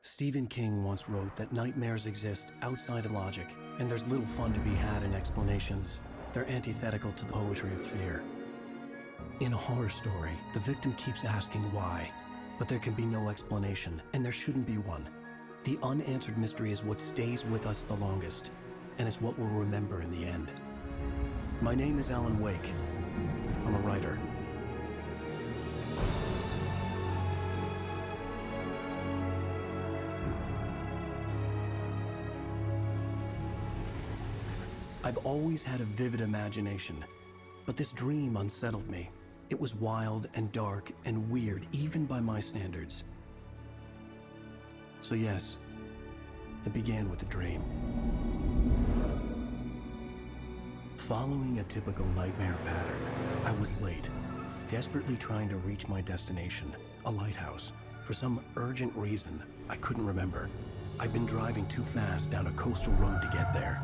Stephen King once wrote that nightmares exist outside of logic, and there's little fun to be had in explanations. They're antithetical to the poetry of fear. In a horror story, the victim keeps asking why, but there can be no explanation, and there shouldn't be one. The unanswered mystery is what stays with us the longest, and it's what we'll remember in the end. My name is Alan Wake. I'm a writer. I've always had a vivid imagination, but this dream unsettled me. It was wild and dark and weird, even by my standards. So yes, it began with a dream. Following a typical nightmare pattern, I was late, desperately trying to reach my destination, a lighthouse. For some urgent reason, I couldn't remember. I'd been driving too fast down a coastal road to get there.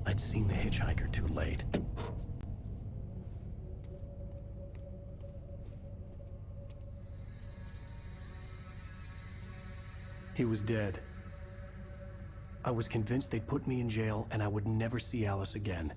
I'd seen the hitchhiker too late. He was dead. I was convinced they'd put me in jail and I would never see Alice again.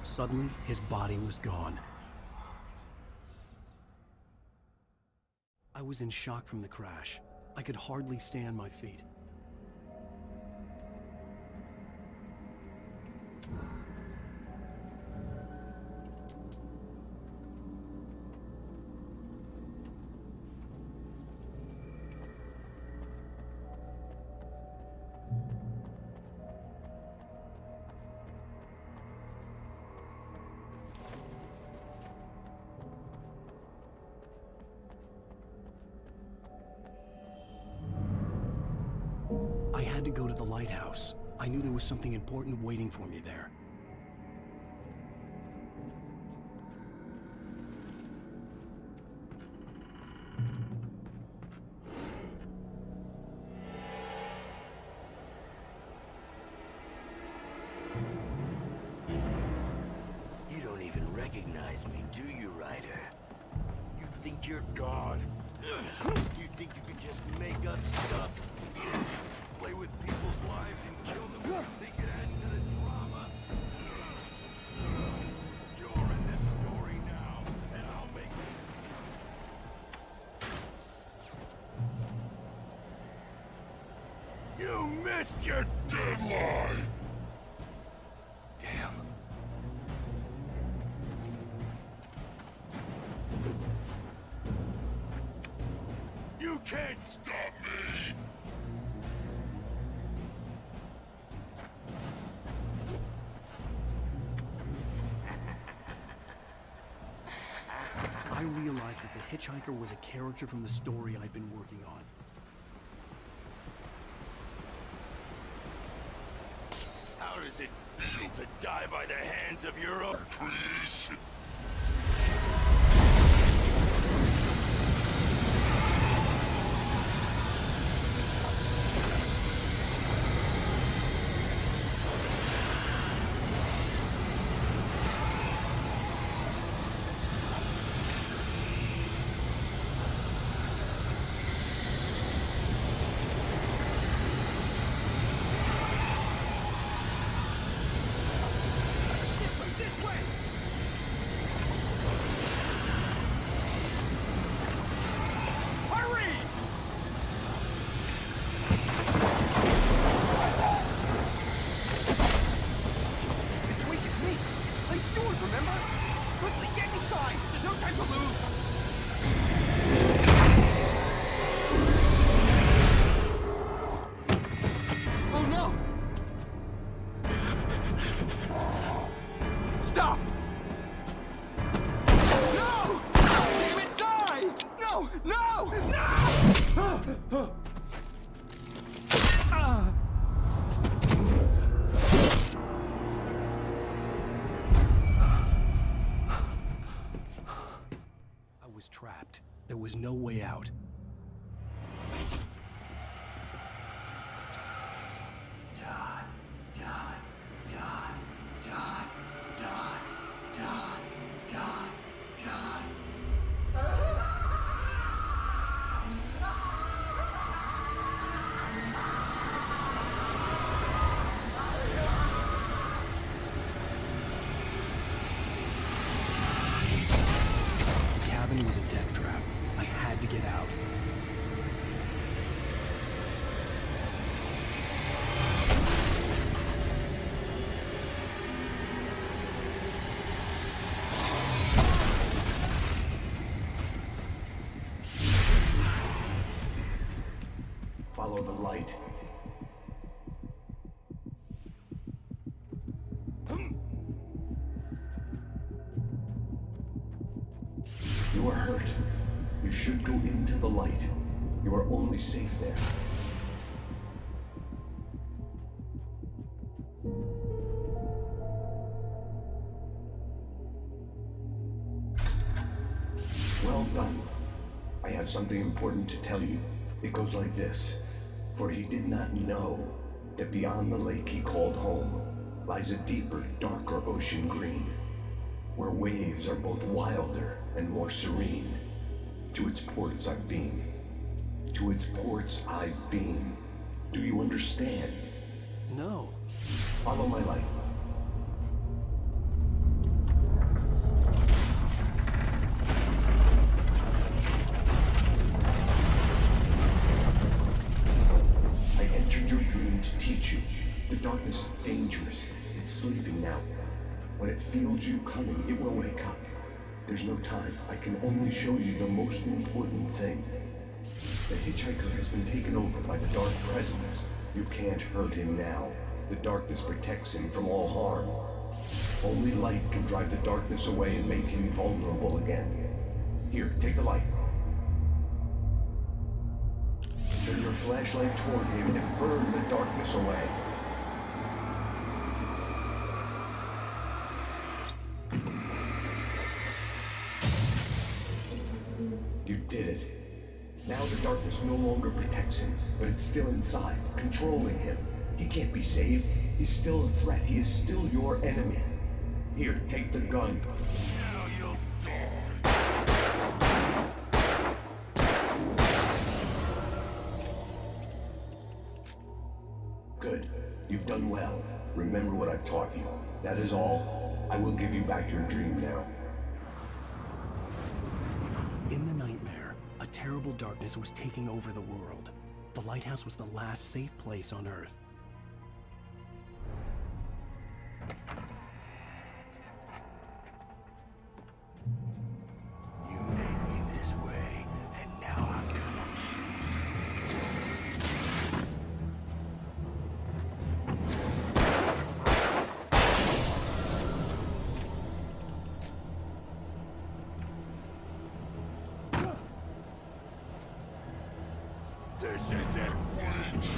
Suddenly, his body was gone. I was in shock from the crash. I could hardly stay on my feet. I had to go to the lighthouse. I knew there was something important waiting for me there. You don't even recognize me, do you, Ryder? You think you're God? You think you can just make up stuff? Play with people's lives and kill them? You think it adds to the drama? You're in this story now, and I'll make it. You missed your deadline! Damn. You can't stop me! I realized that the hitchhiker was a character from the story I'd been working on. How does it feel to die by the hands of your own creation? There was no way out. Was a death trap. I had to get out. Follow the light. You are hurt. You should go into the light. You are only safe there. Well done. I have something important to tell you. It goes like this. For he did not know that beyond the lake he called home lies a deeper, darker ocean green, where waves are both wilder and more serene. To its ports I've been. To its ports I've been. Do you understand? No. Follow my light. I entered your dream to teach you. The darkness is dangerous. It's sleeping now. When it feels you coming, it will wake up. There's no time. I can only show you the most important thing. The hitchhiker has been taken over by the dark presence. You can't hurt him now. The darkness protects him from all harm. Only light can drive the darkness away and make him vulnerable again. Here, take the light. Turn your flashlight toward him and burn the darkness away. You did it. Now the darkness no longer protects him, but it's still inside, controlling him. He can't be saved. He's still a threat. He is still your enemy. Here, take the gun. Now you'll die. Good. You've done well. Remember what I've taught you. That is all. I will give you back your dream now. In the nightmare, a terrible darkness was taking over the world. The lighthouse was the last safe place on Earth. You made me this way, and now I'm gonna This isn't witch!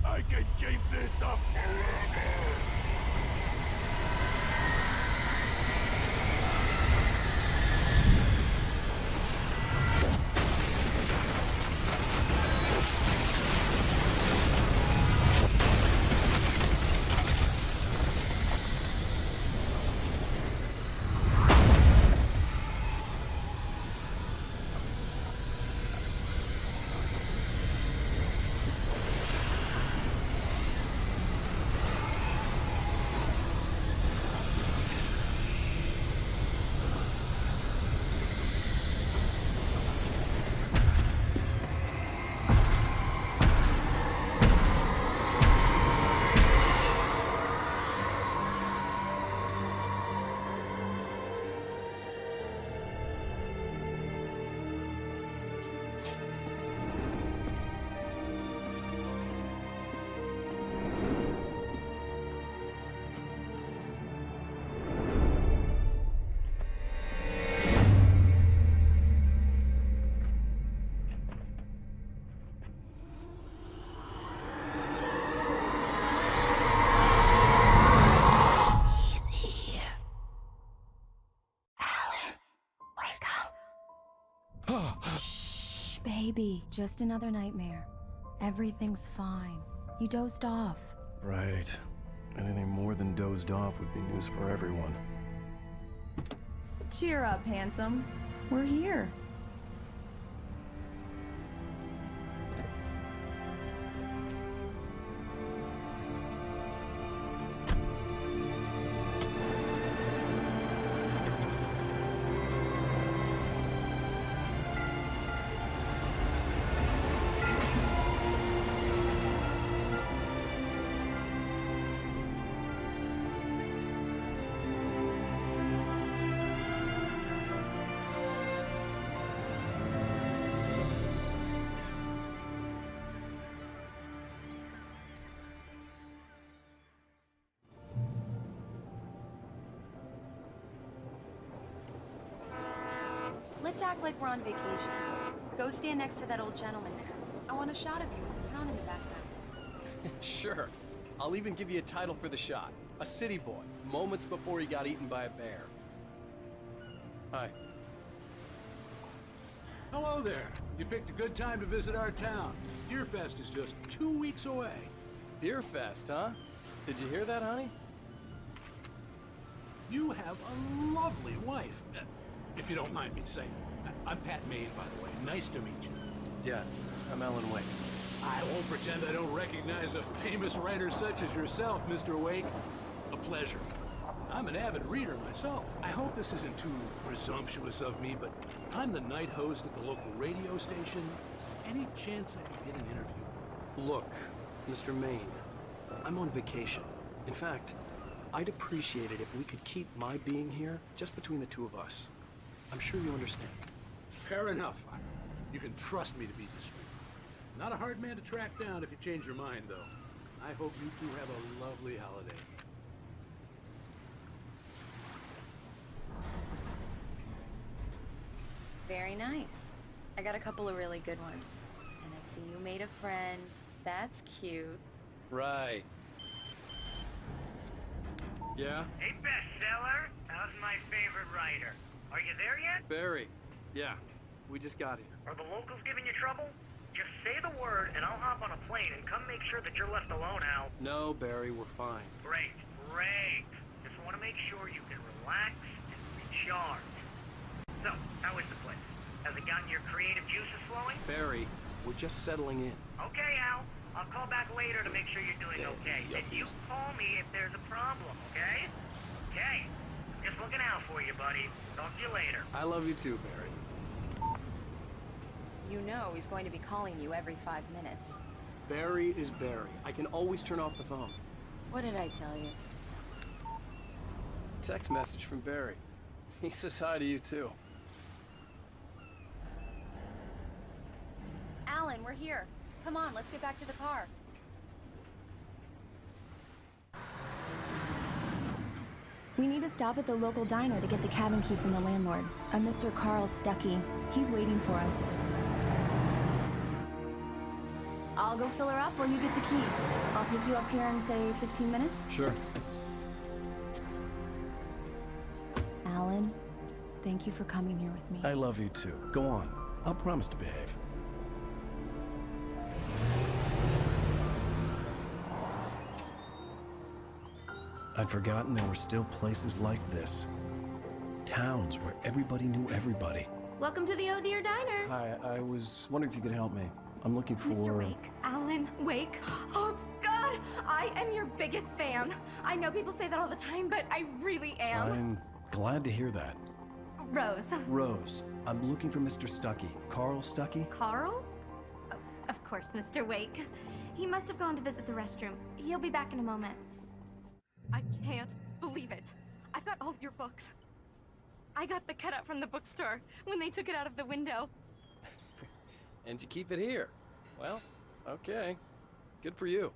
I can keep this up forever! baby, just another nightmare. Everything's fine. You dozed off. Right. Anything more than dozed off would be news for everyone. Cheer up, handsome. We're here. Let's act like we're on vacation. Go stand next to that old gentleman there. I want a shot of you with the town in the background. Sure. I'll even give you a title for the shot. A city boy, moments before he got eaten by a bear. Hi. Hello there. You picked a good time to visit our town. Deerfest is just 2 weeks away. Deerfest, huh? Did you hear that, honey? You have a lovely wife. If you don't mind me saying. I'm Pat Maine, by the way. Nice to meet you. Yeah, I'm Alan Wake. I won't pretend I don't recognize a famous writer such as yourself, Mr. Wake. A pleasure. I'm an avid reader myself. I hope this isn't too presumptuous of me, but I'm the night host at the local radio station. Any chance I could get an interview? Look, Mr. Maine, I'm on vacation. In fact, I'd appreciate it if we could keep my being here just between the two of us. I'm sure you understand. Fair enough. You can trust me to be discreet. Not a hard man to track down if you change your mind, though. I hope you two have a lovely holiday. Very nice. I got a couple of really good ones. And I see you made a friend. That's cute. Right. Yeah? Hey, bestseller. How's my favorite writer? Are you there yet? Barry. Yeah, we just got here. Are the locals giving you trouble? Just say the word and I'll hop on a plane and come make sure that you're left alone, Al. No, Barry, we're fine. Great, great. Just want to make sure you can relax and recharge. So, how is the place? Has it gotten your creative juices flowing? Barry, we're just settling in. Okay, Al. I'll call back later to make sure you're doing okay. And you call me if there's a problem, okay? Okay. Just looking out for you, buddy. Talk to you later. I love you too, Barry. You know he's going to be calling you every 5 minutes. Barry is Barry. I can always turn off the phone. What did I tell you? Text message from Barry. He says hi to you too. Alan, we're here. Come on, let's get back to the car. We need to stop at the local diner to get the cabin key from the landlord, a Mr. Carl Stuckey. He's waiting for us. I'll go fill her up while you get the key. I'll pick you up here in, say, 15 minutes? Sure. Alan, thank you for coming here with me. I love you too. Go on. I'll promise to behave. I'd forgotten there were still places like this. Towns where everybody knew everybody. Welcome to the Oh Dear Diner. Hi, I was wondering if you could help me. I'm looking for... Mr. Wake. Alan Wake. Oh, God! I am your biggest fan. I know people say that all the time, but I really am. I'm glad to hear that. Rose. Rose, I'm looking for Mr. Stuckey. Carl Stuckey? Carl? Oh, of course, Mr. Wake. He must have gone to visit the restroom. He'll be back in a moment. I can't believe it. I've got all your books. I got the cutout from the bookstore when they took it out of the window. And you keep it here. Well, okay. Good for you.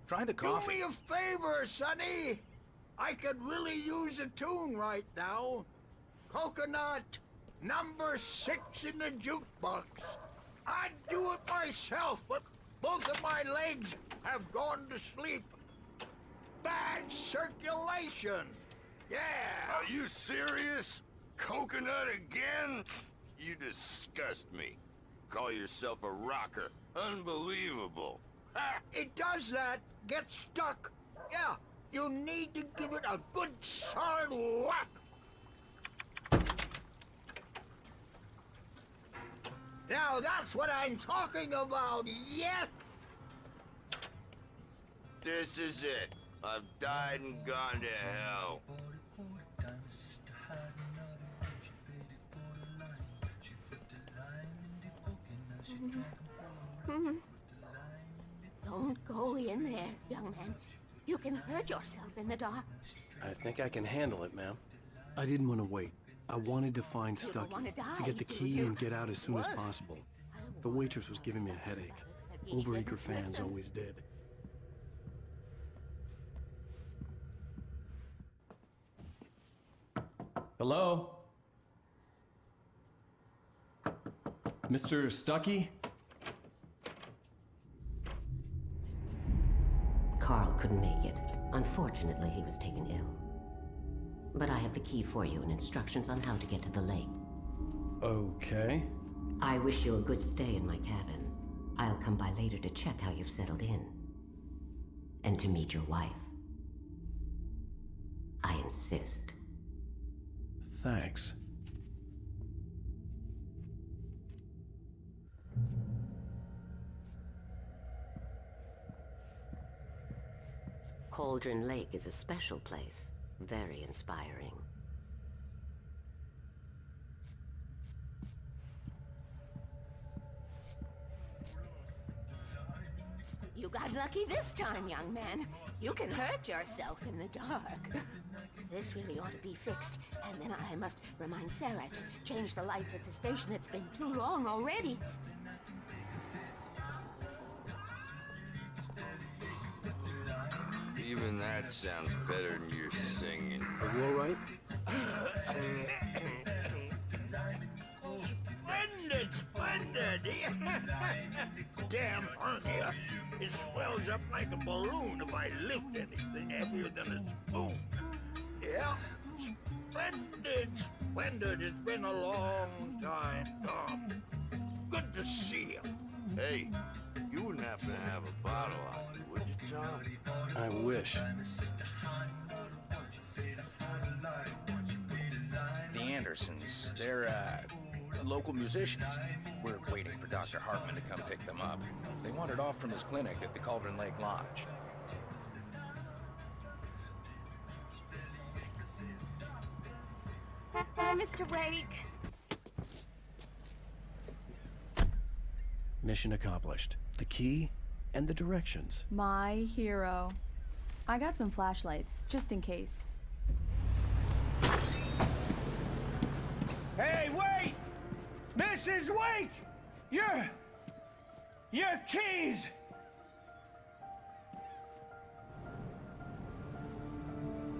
Try the coffee. Do me a favor, Sonny. I could really use a tune right now. Coconut, number 6 in the jukebox. I'd do it myself, but both of my legs have gone to sleep. Bad circulation. Yeah! Are you serious? Coconut again? You disgust me. Call yourself a rocker. Unbelievable. Ha! It does that. Get stuck. Yeah, you need to give it a good solid whack. Now that's what I'm talking about, yes! This is it. I've died and gone to hell. Don't go in there, young man. You can hurt yourself in the dark. I think I can handle it, ma'am. I didn't want to wait. I wanted to find Stucky, wanna die, to get the do key you? and get out as soon as Worse. possible. The waitress was giving me a headache. Overeager fans always did. Hello? Mr. Stucky? Carl couldn't make it. Unfortunately, he was taken ill. But I have the key for you and instructions on how to get to the lake. Okay. I wish you a good stay in my cabin. I'll come by later to check how you've settled in. And to meet your wife. I insist. Thanks. Cauldron Lake is a special place. Very inspiring. You got lucky this time, young man. You can hurt yourself in the dark. This really ought to be fixed, and then I must remind Sarah to change the lights at the station. It's been too long already. Even that sounds better than your singing. Are you all right? Splendid, splendid! Damn hernia. It swells up like a balloon if I lift anything heavier than a spoon. Yeah, splendid, splendid. It's been a long time, Tom. Good to see you. Hey, you wouldn't happen to have a bottle on you, would you, Tom? I wish. The Andersons, they're, local musicians. We're waiting for Dr. Hartman to come pick them up. They wandered off from his clinic at the Cauldron Lake Lodge. Hi, Mr. Wake. Mission accomplished. The key and the directions. My hero. I got some flashlights, just in case. Hey, wait! Mrs. Wake! Your keys!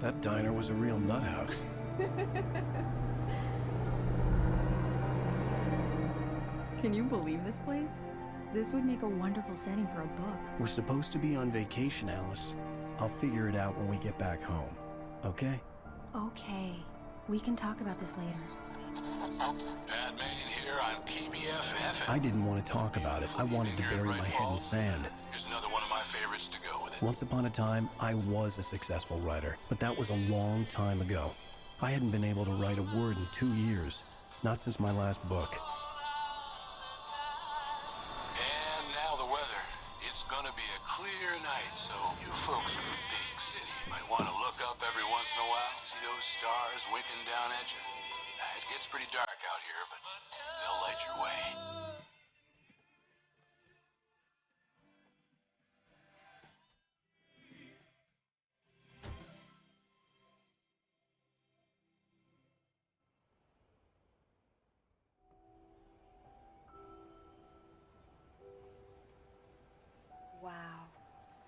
That diner was a real nut house. Can you believe this place? This would make a wonderful setting for a book. We're supposed to be on vacation, Alice. I'll figure it out when we get back home. Okay? Okay. We can talk about this later. Padman here on KBFF. I didn't want to talk about it. I wanted to bury my head in sand. Here's another one of my favorites to go with it. Once upon a time, I was a successful writer, but that was a long time ago. I hadn't been able to write a word in 2 years. Not since my last book. And now the weather. It's gonna be a clear night, so you folks in the big city might want to look up every once in a while, see those stars winking down at you. It gets pretty dark out here, but they'll light your way. Wow.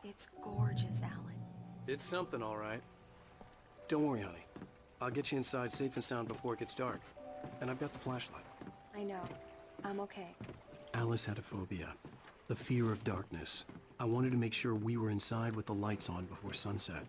It's gorgeous, Alan. It's something, all right. Don't worry, honey. I'll get you inside safe and sound before it gets dark. And I've got the flashlight. I know. I'm okay. Alice had a phobia. The fear of darkness. I wanted to make sure we were inside with the lights on before sunset.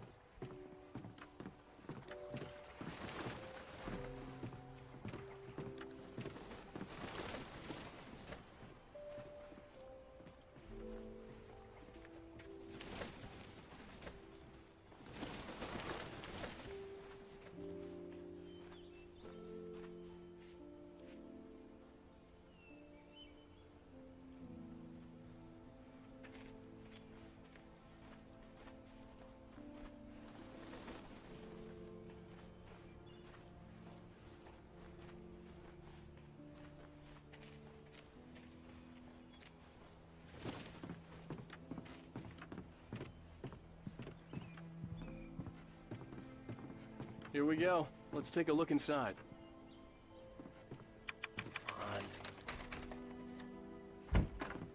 Here we go. Let's take a look inside.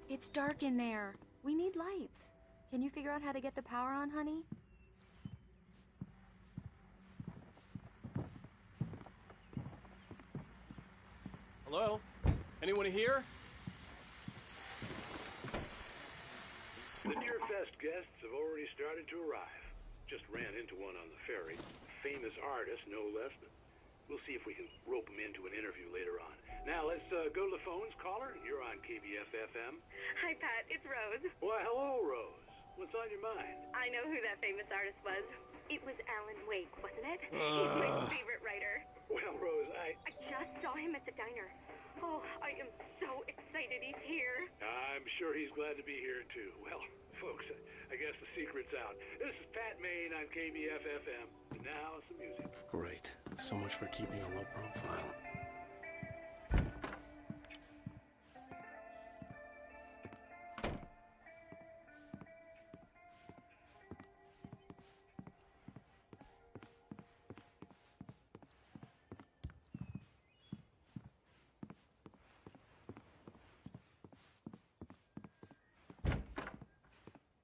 It's dark in there. We need lights. Can you figure out how to get the power on, honey? Hello? Anyone here? The Deerfest guests have already started to arrive. Just ran into one on the ferry. Famous artist, no less. But we'll see if we can rope him into an interview later on. Now, let's go to the phones. Caller, you're on KBF-FM. Hi, Pat. It's Rose. Why, hello, Rose. What's on your mind? I know who that famous artist was. It was Alan Wake, wasn't it? He's my favorite writer. Well, Rose, I just saw him at the diner. Oh, I am so excited he's here. I'm sure he's glad to be here, too. Well, folks, I guess the secret's out. This is Pat Maine on KBF-FM. And now, some music. Great. So much for keeping a low profile.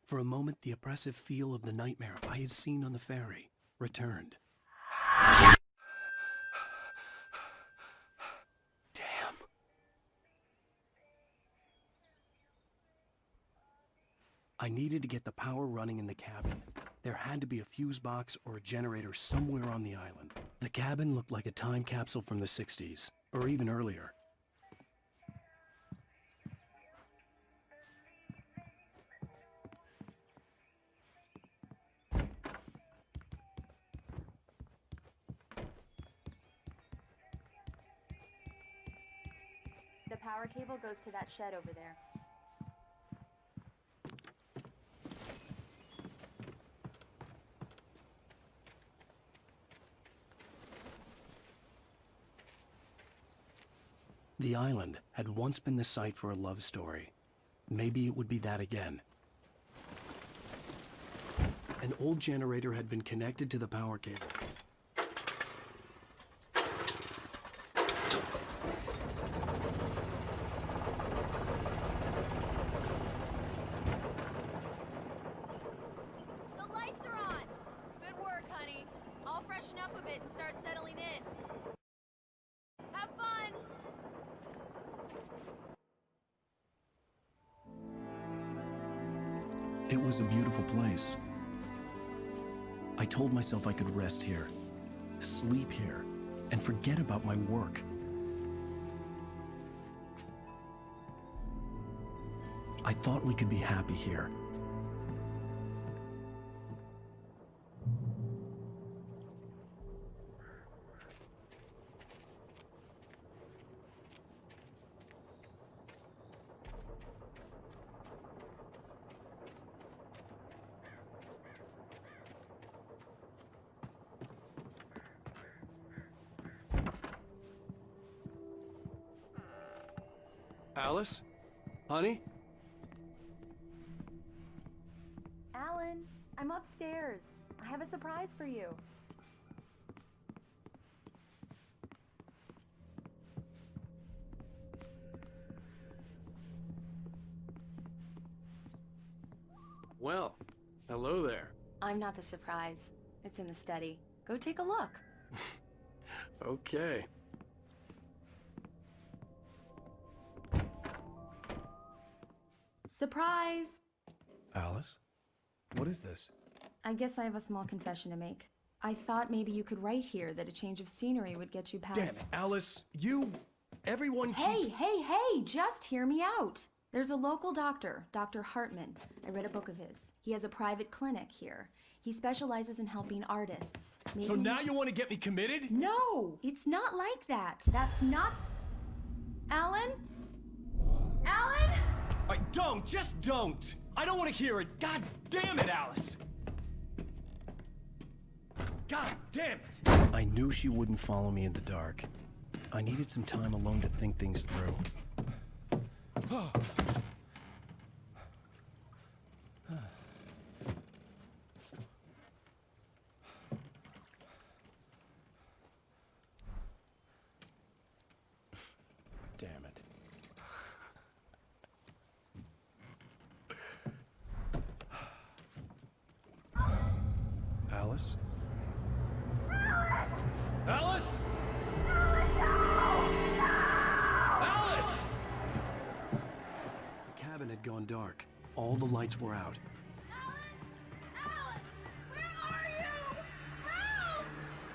For a moment, the oppressive feel of the nightmare I had seen on the ferry returned. Damn. I needed to get the power running in the cabin. There had to be a fuse box or a generator somewhere on the island. The cabin looked like a time capsule from the 60s, or even earlier. The power cable goes to that shed over there. The island had once been the site for a love story. Maybe it would be that again. An old generator had been connected to the power cable. The lights are on! Good work, honey. I'll freshen up a bit and start settling in. Have fun! It was a beautiful place. I told myself I could rest here, sleep here, and forget about my work. I thought we could be happy here. Alice? Honey? Alan, I'm upstairs. I have a surprise for you. Well, hello there. I'm not the surprise. It's in the study. Go take a look. Okay. Surprise! Alice? What is this? I guess I have a small confession to make. I thought maybe you could write here that a change of scenery would get you past... Damn it, Alice! Everyone Hey, hey, just hear me out! There's a local doctor, Dr. Hartman. I read a book of his. He has a private clinic here. He specializes in helping artists. Maybe... So now you want to get me committed? No! It's not like that. That's not... Alan? Alan? Just don't! I don't want to hear it! God damn it, Alice! God damn it! I knew she wouldn't follow me in the dark. I needed some time alone to think things through. Alice? Alice? Alice! The cabin had gone dark. All the lights were out.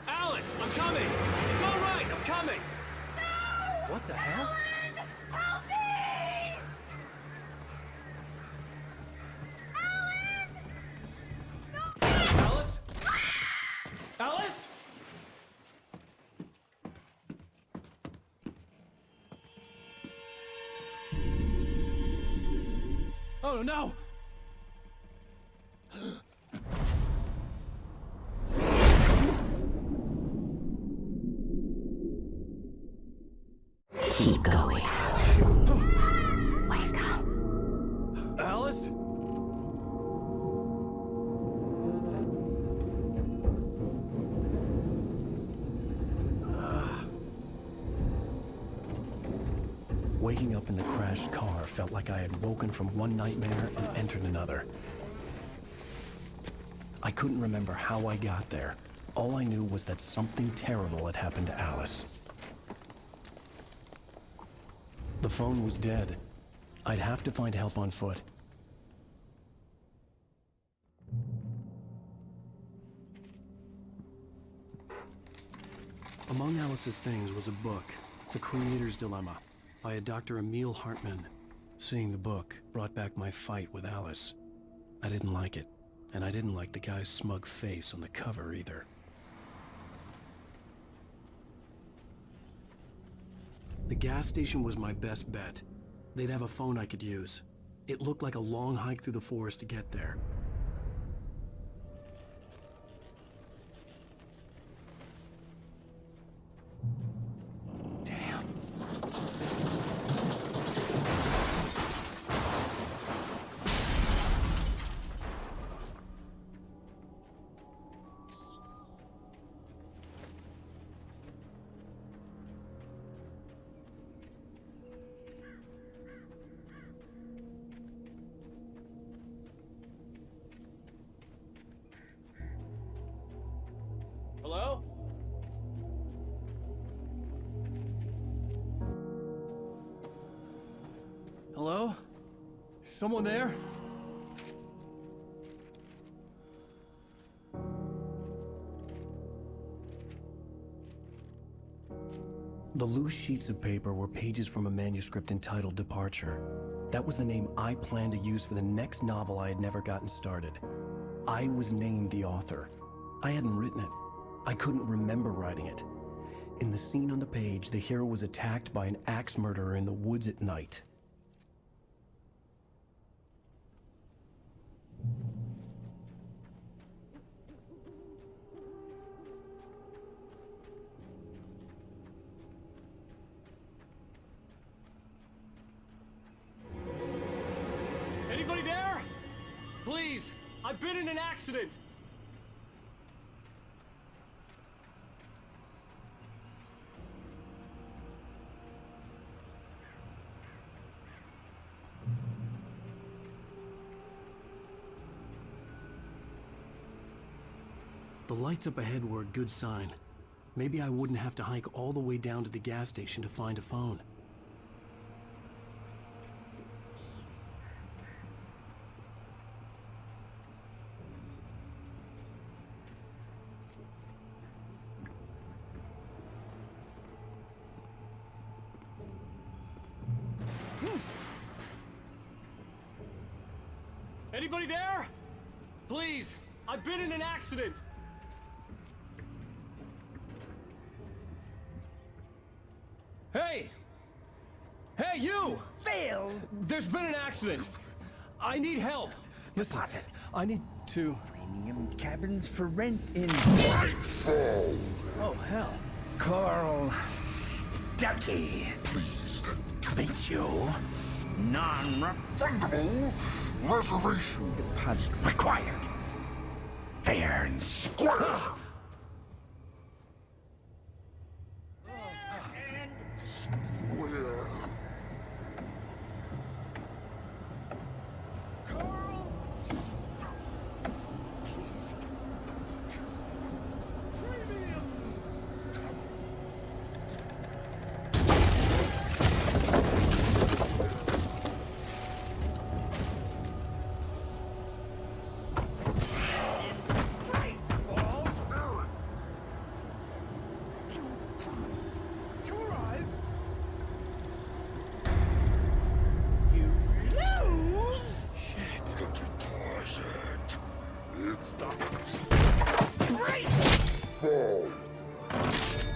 Alice, I'm coming! Go right, I'm coming! No! What the hell? Help me! Alice? Alice? Oh no! Keep going. Wake up. Alice? Waking up in the crashed car felt like I had woken from one nightmare and entered another. I couldn't remember how I got there. All I knew was that something terrible had happened to Alice. The phone was dead. I'd have to find help on foot. Among Alice's things was a book, The Creator's Dilemma, by a Dr. Emil Hartman. Seeing the book brought back my fight with Alice. I didn't like it, and I didn't like the guy's smug face on the cover either. The gas station was my best bet. They'd have a phone I could use. It looked like a long hike through the forest to get there. Damn. Hello? Hello? Is someone there? The loose sheets of paper were pages from a manuscript entitled Departure. That was the name I planned to use for the next novel I had never gotten started. I was named the author. I hadn't written it. I couldn't remember writing it. In the scene on the page, the hero was attacked by an axe murderer in the woods at night. Anybody there? Please, I've been in an accident. The lights up ahead were a good sign. Maybe I wouldn't have to hike all the way down to the gas station to find a phone. Anybody there? Please, I've been in an accident. Hey! Hey, you! Phil! There's been an accident. I need help. Listen, I need to... Premium cabins for rent in... Oh, hell. Carl Stuckey. Pleased to meet you. Non-refundable reservation deposit required. Fair and square.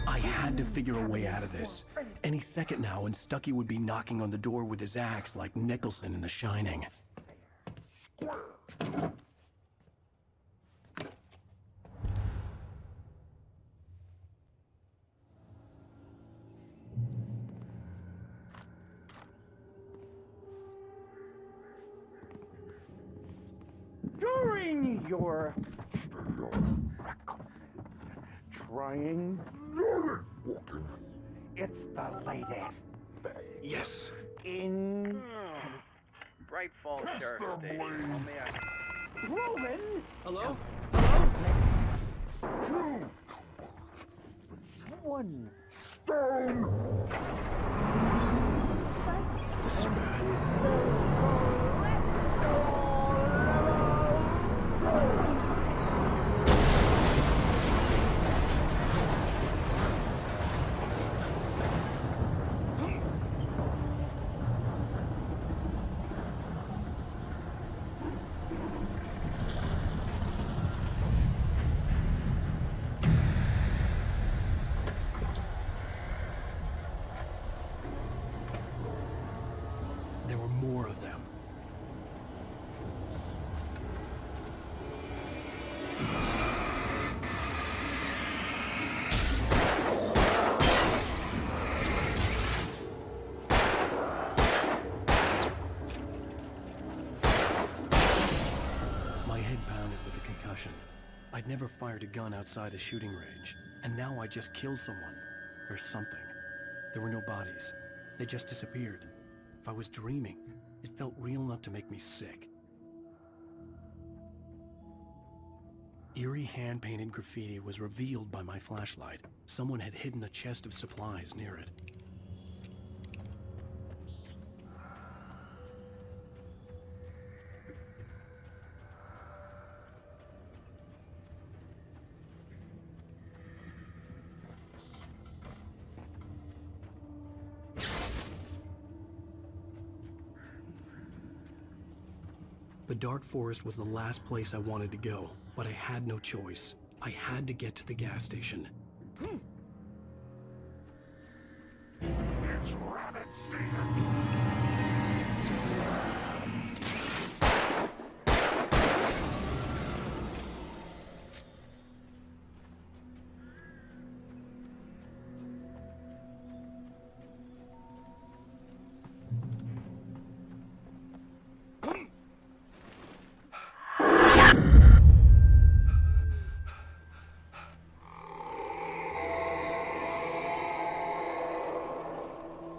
I had to figure a way out of this. Any second now, and Stucky would be knocking on the door with his axe like Nicholson in The Shining. During your trying, it's the latest. Yes. In Bright Falls Sheriff Station. How may I... Roman. Hello? Two. One. Stone. This is bad. There were more of them. My head pounded with a concussion. I'd never fired a gun outside a shooting range, and now I just killed someone. Or something. There were no bodies. They just disappeared. If I was dreaming, it felt real enough to make me sick. Eerie hand-painted graffiti was revealed by my flashlight. Someone had hidden a chest of supplies near it. The dark forest was the last place I wanted to go, but I had no choice. I had to get to the gas station. It's rabbit season.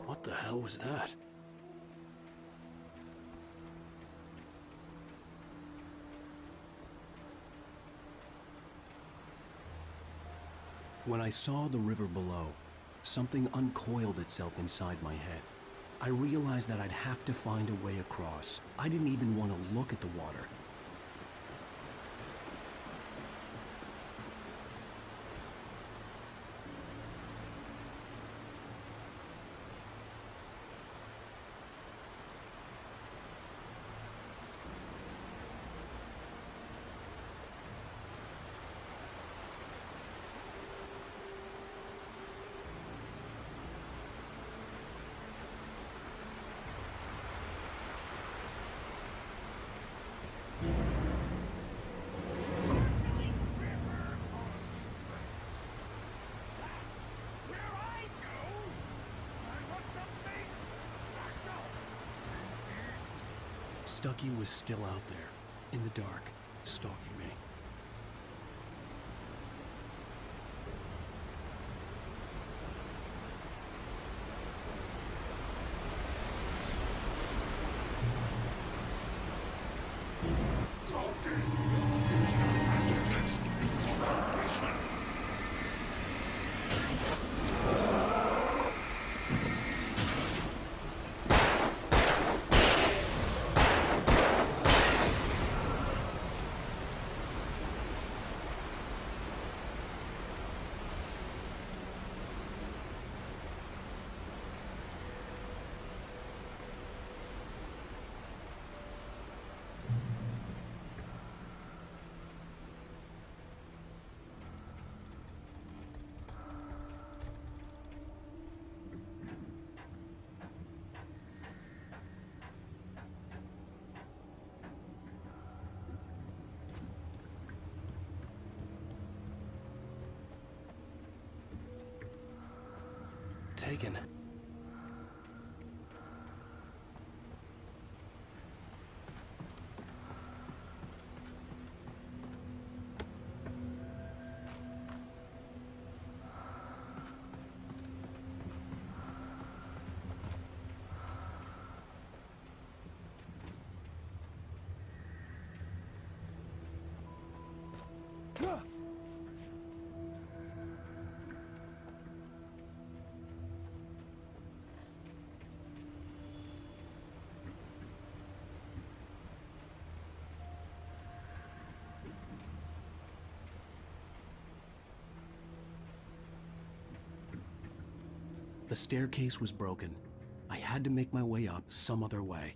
What the hell was that? When I saw the river below, something uncoiled itself inside my head. I realized that I'd have to find a way across. I didn't even want to look at the water. Stucky was still out there, in the dark, stalking me. taken. The staircase was broken. I had to make my way up some other way.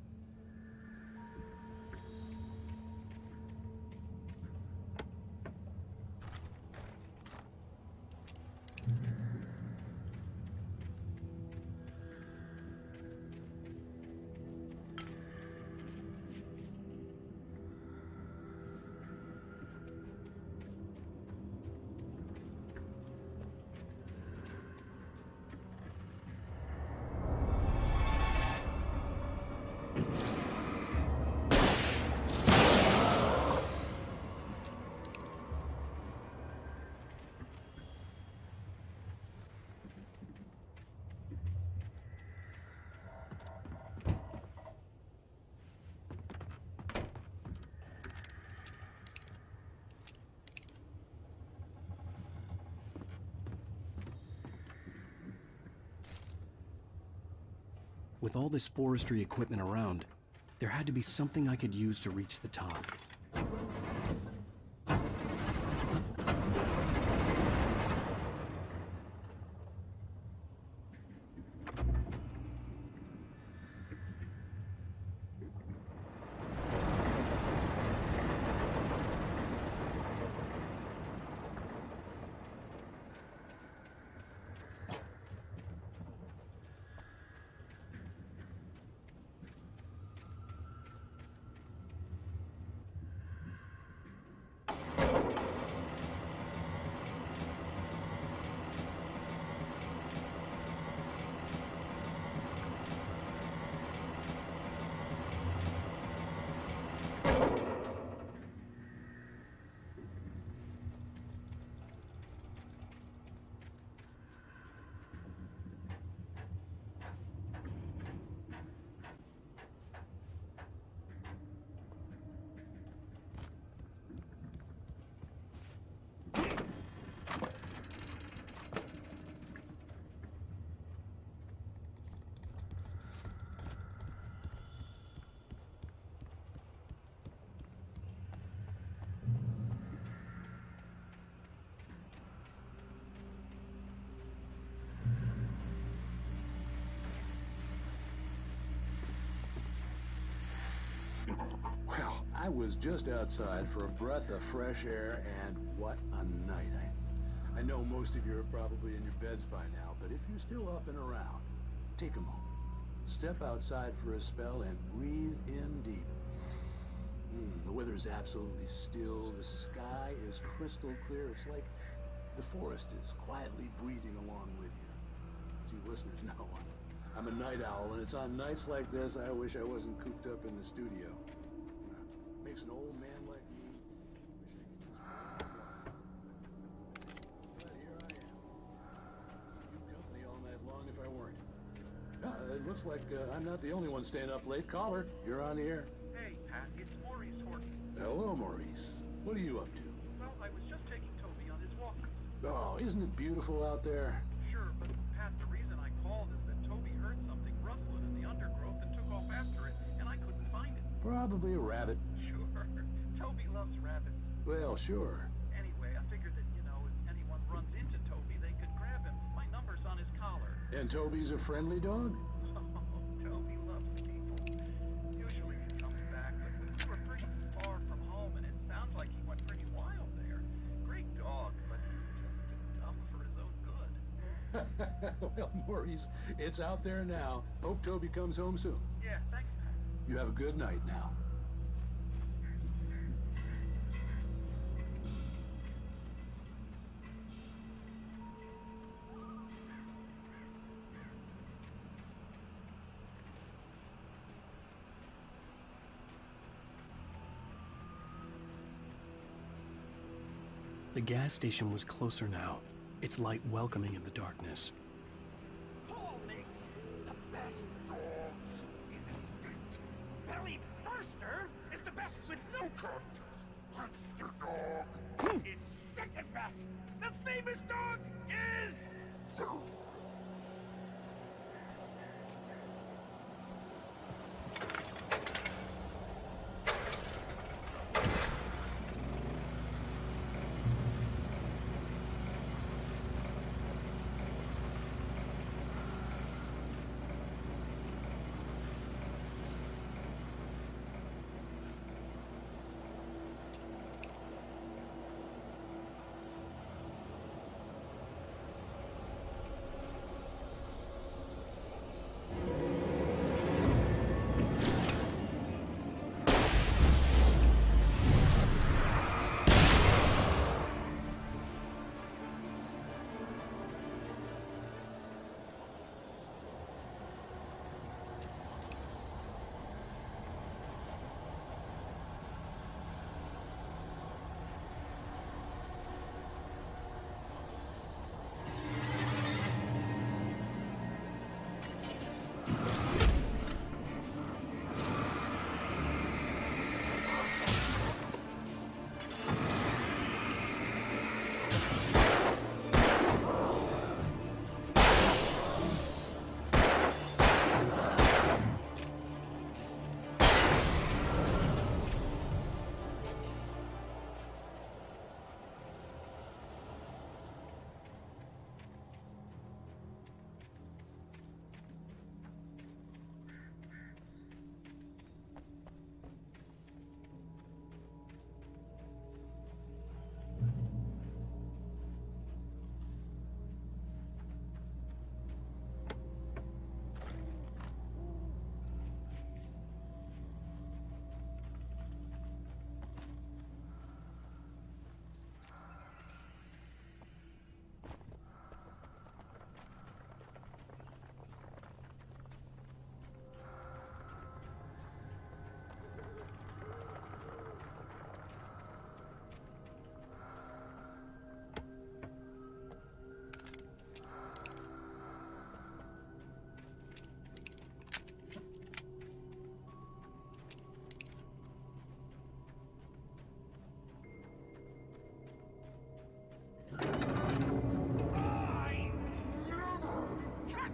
With all this forestry equipment around, there had to be something I could use to reach the top. Well, I was just outside for a breath of fresh air, and what a night. I know most of you are probably in your beds by now, but if you're still up and around, take a moment. Step outside for a spell and breathe in deep. The weather's absolutely still. The sky is crystal clear. It's like the forest is quietly breathing along with you. As you listeners know, I'm a night owl, and it's on nights like this I wish I wasn't cooped up in the studio. Makes an old man like me wish I could just but here I am. Keep you company all night long if I weren't. It looks like I'm not the only one staying up late. Caller, you're on the air. Hey, Pat, it's Maurice Horton. Hello, Maurice. What are you up to? Well, I was just taking Toby on his walk. Oh, isn't it beautiful out there? Sure, but Pat, the reason I called is that Toby heard something rustling in the undergrowth and took off after it, and I couldn't find it. Probably a rabbit. Sure. Toby loves rabbits. Well, sure. Anyway, I figured that, if anyone runs into Toby, they could grab him. My number's on his collar. And Toby's a friendly dog? Oh, Toby loves people. Usually he comes back, but we were pretty far from home, and it sounds like he went pretty wild there. Great dog, but just too dumb for his own good. Well, Maurice, it's out there now. Hope Toby comes home soon. Yeah, thanks, Pat. You have a good night now. The gas station was closer now, its light welcoming in the darkness. Paul makes the best dogs in the state. Belly Burster is the best with no contest. Monster Dog is second best. The famous dog is...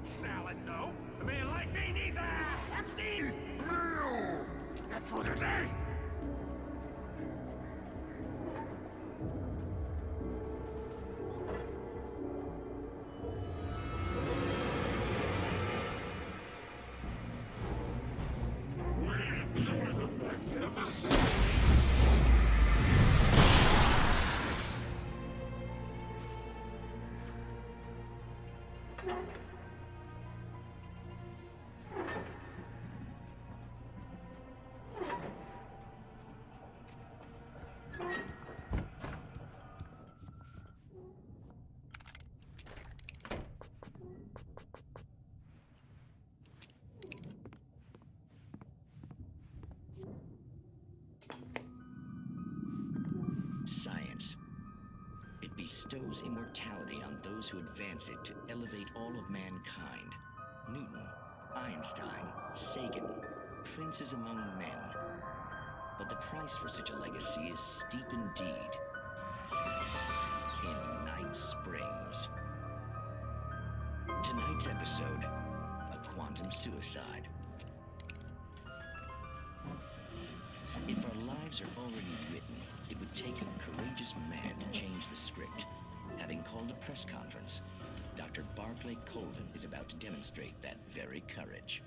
Salad, no. A man like me needs a hefty meal. That's for the day. Science. It bestows immortality on those who advance it to elevate all of mankind. Newton, Einstein, Sagan, princes among men. But the price for such a legacy is steep indeed. In Night Springs. Tonight's episode, a quantum suicide. If our lives are already written, it would take a courageous man to change the script. Having called a press conference, Dr. Barclay Colvin is about to demonstrate that very courage.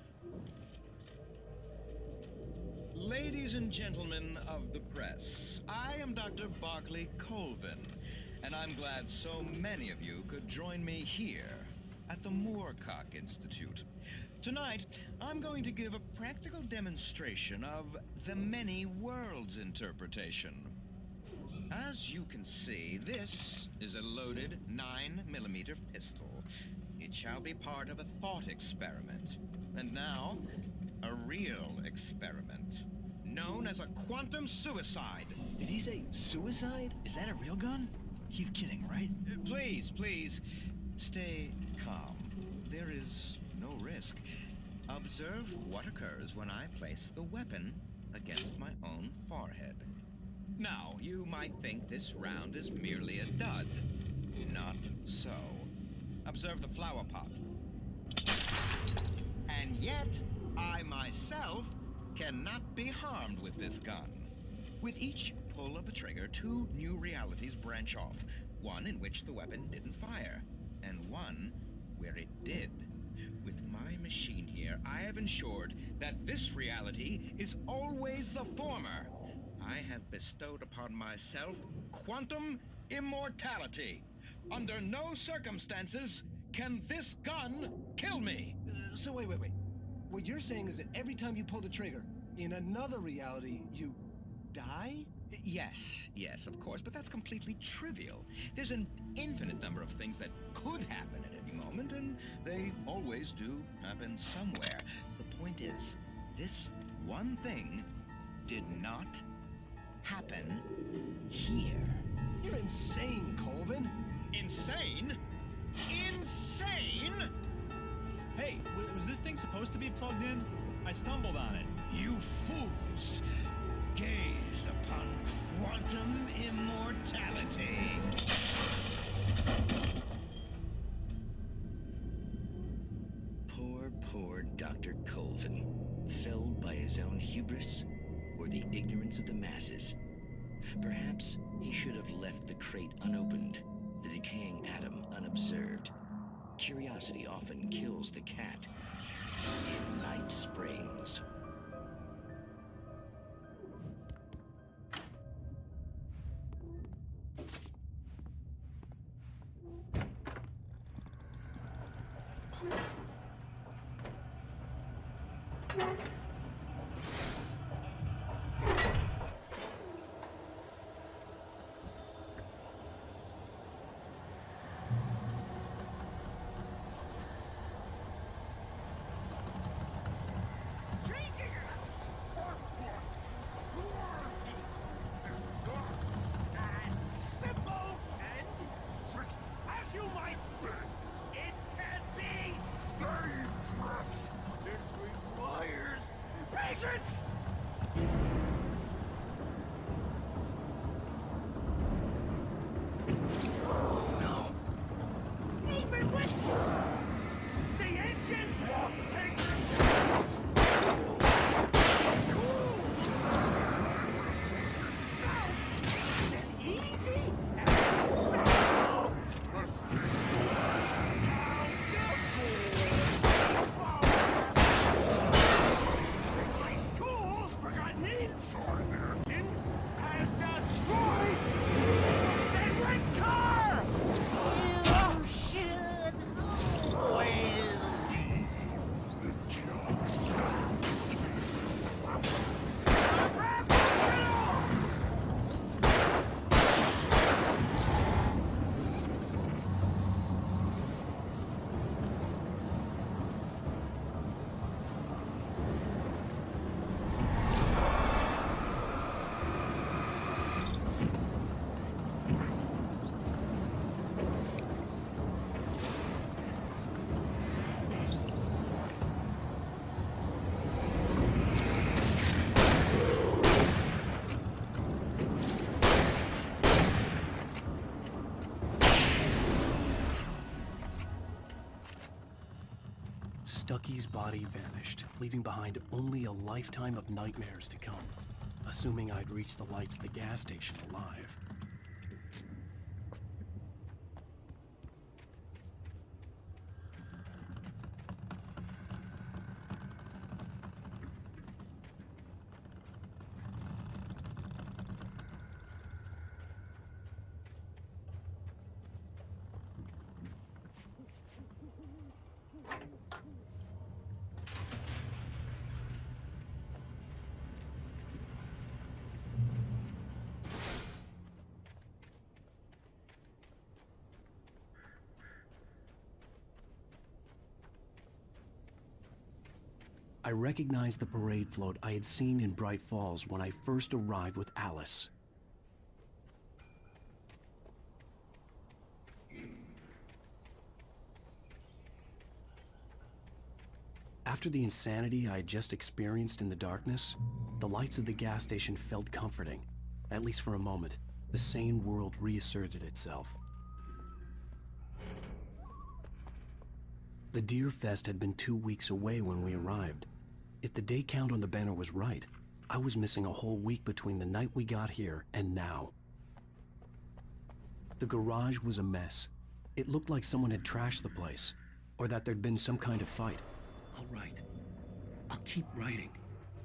Ladies and gentlemen of the press, I am Dr. Barclay Colvin, and I'm glad so many of you could join me here at the Moorcock Institute. Tonight, I'm going to give a practical demonstration of the many worlds interpretation. As you can see, this is a loaded 9mm pistol. It shall be part of a thought experiment. And now, a real experiment, known as a quantum suicide. Did he say suicide? Is that a real gun? He's kidding, right? Please, please, stay calm. There is no risk. Observe what occurs when I place the weapon against my own forehead. Now, you might think this round is merely a dud. Not so. Observe the flower pot. And yet, I myself cannot be harmed with this gun. With each pull of the trigger, two new realities branch off. One in which the weapon didn't fire, and one where it did. With my machine here, I have ensured that this reality is always the former. I have bestowed upon myself quantum immortality. Under no circumstances can this gun kill me. So wait. What you're saying is that every time you pull the trigger, in another reality, you die? Yes, of course, but that's completely trivial. There's an infinite number of things that could happen at any moment, and they always do happen somewhere. The point is, this one thing did not happen here. You're insane, Colvin. Insane? Insane? Hey, was this thing supposed to be plugged in? I stumbled on it. You fools! Gaze upon quantum immortality. Poor Dr. Colvin, felled by his own hubris or the ignorance of the masses. Perhaps he should have left the crate unopened, the decaying atom unobserved. Curiosity often kills the cat. Night Springs. Stucky's body vanished, leaving behind only a lifetime of nightmares to come, assuming I'd reach the lights of the gas station alive. I recognized the parade float I had seen in Bright Falls when I first arrived with Alice. After the insanity I had just experienced in the darkness, the lights of the gas station felt comforting. At least for a moment, the sane world reasserted itself. The Deer Fest had been 2 weeks away when we arrived. If the day count on the banner was right, I was missing a whole week between the night we got here and now. The garage was a mess. It looked like someone had trashed the place, or that there'd been some kind of fight. I'll write. I'll keep writing.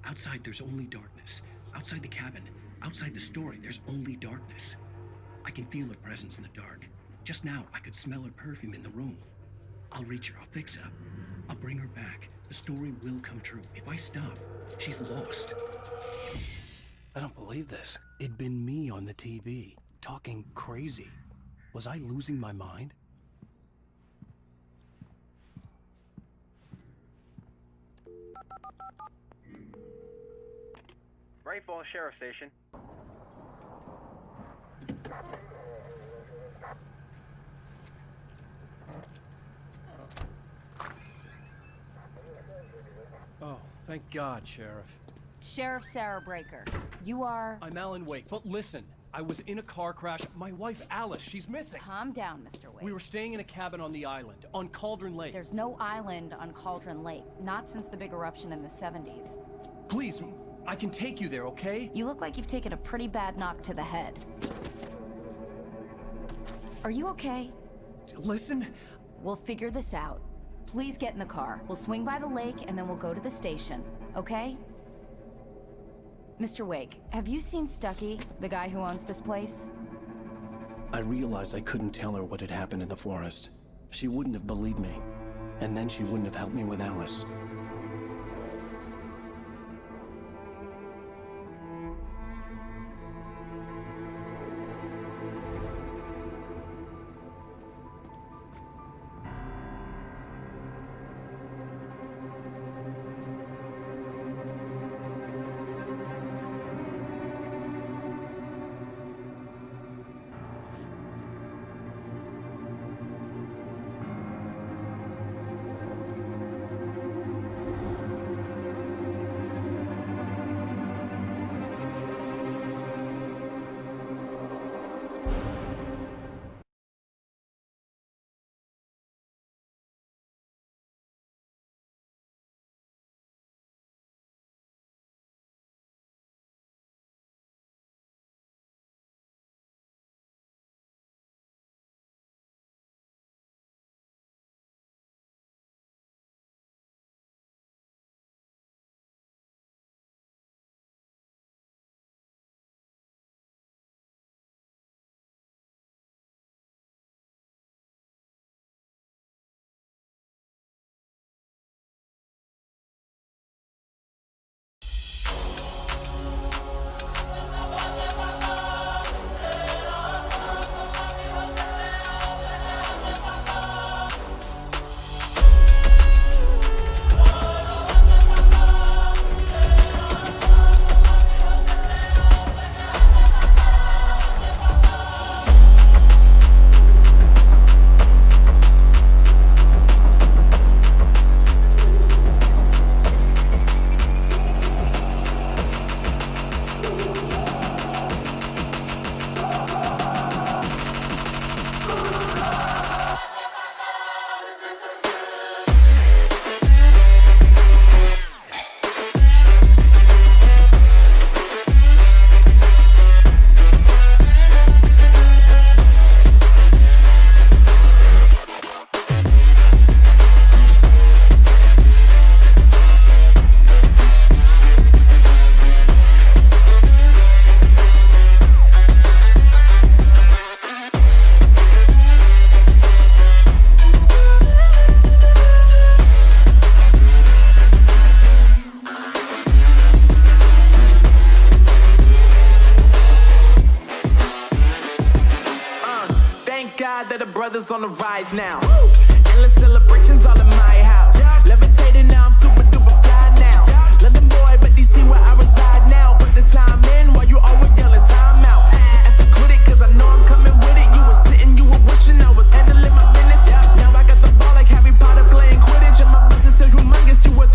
Outside there's only darkness. Outside the cabin, outside the story, there's only darkness. I can feel her presence in the dark. Just now, I could smell her perfume in the room. I'll reach her, I'll fix it up. I'll bring her back. The story will come true. If I stop, she's lost. I don't believe this. It'd been me on the TV, talking crazy. Was I losing my mind? Great Falls Sheriff Station. Oh, thank God, Sheriff. Sheriff Sarah Breaker. You are... I'm Alan Wake, but listen. I was in a car crash. My wife, Alice, she's missing. Calm down, Mr. Wake. We were staying in a cabin on the island, on Cauldron Lake. There's no island on Cauldron Lake. Not since the big eruption in the 70s. Please, I can take you there, okay? You look like you've taken a pretty bad knock to the head. Are you okay? Listen. We'll figure this out. Please get in the car. We'll swing by the lake and then we'll go to the station, okay? Mr. Wake, have you seen Stucky, the guy who owns this place? I realized I couldn't tell her what had happened in the forest. She wouldn't have believed me. And then she wouldn't have helped me with Alice. That the brothers on the rise now. Endless celebrations all in my house. Levitating now, I'm super duper fly now. London boy, but DC where I reside now. Put the time in while you always yelling time out. And to quit it, cause I know I'm coming with it. You were sitting, you were wishing I was handling my business. Now I got the ball like Harry Potter playing Quidditch. And my business is humongous, you worth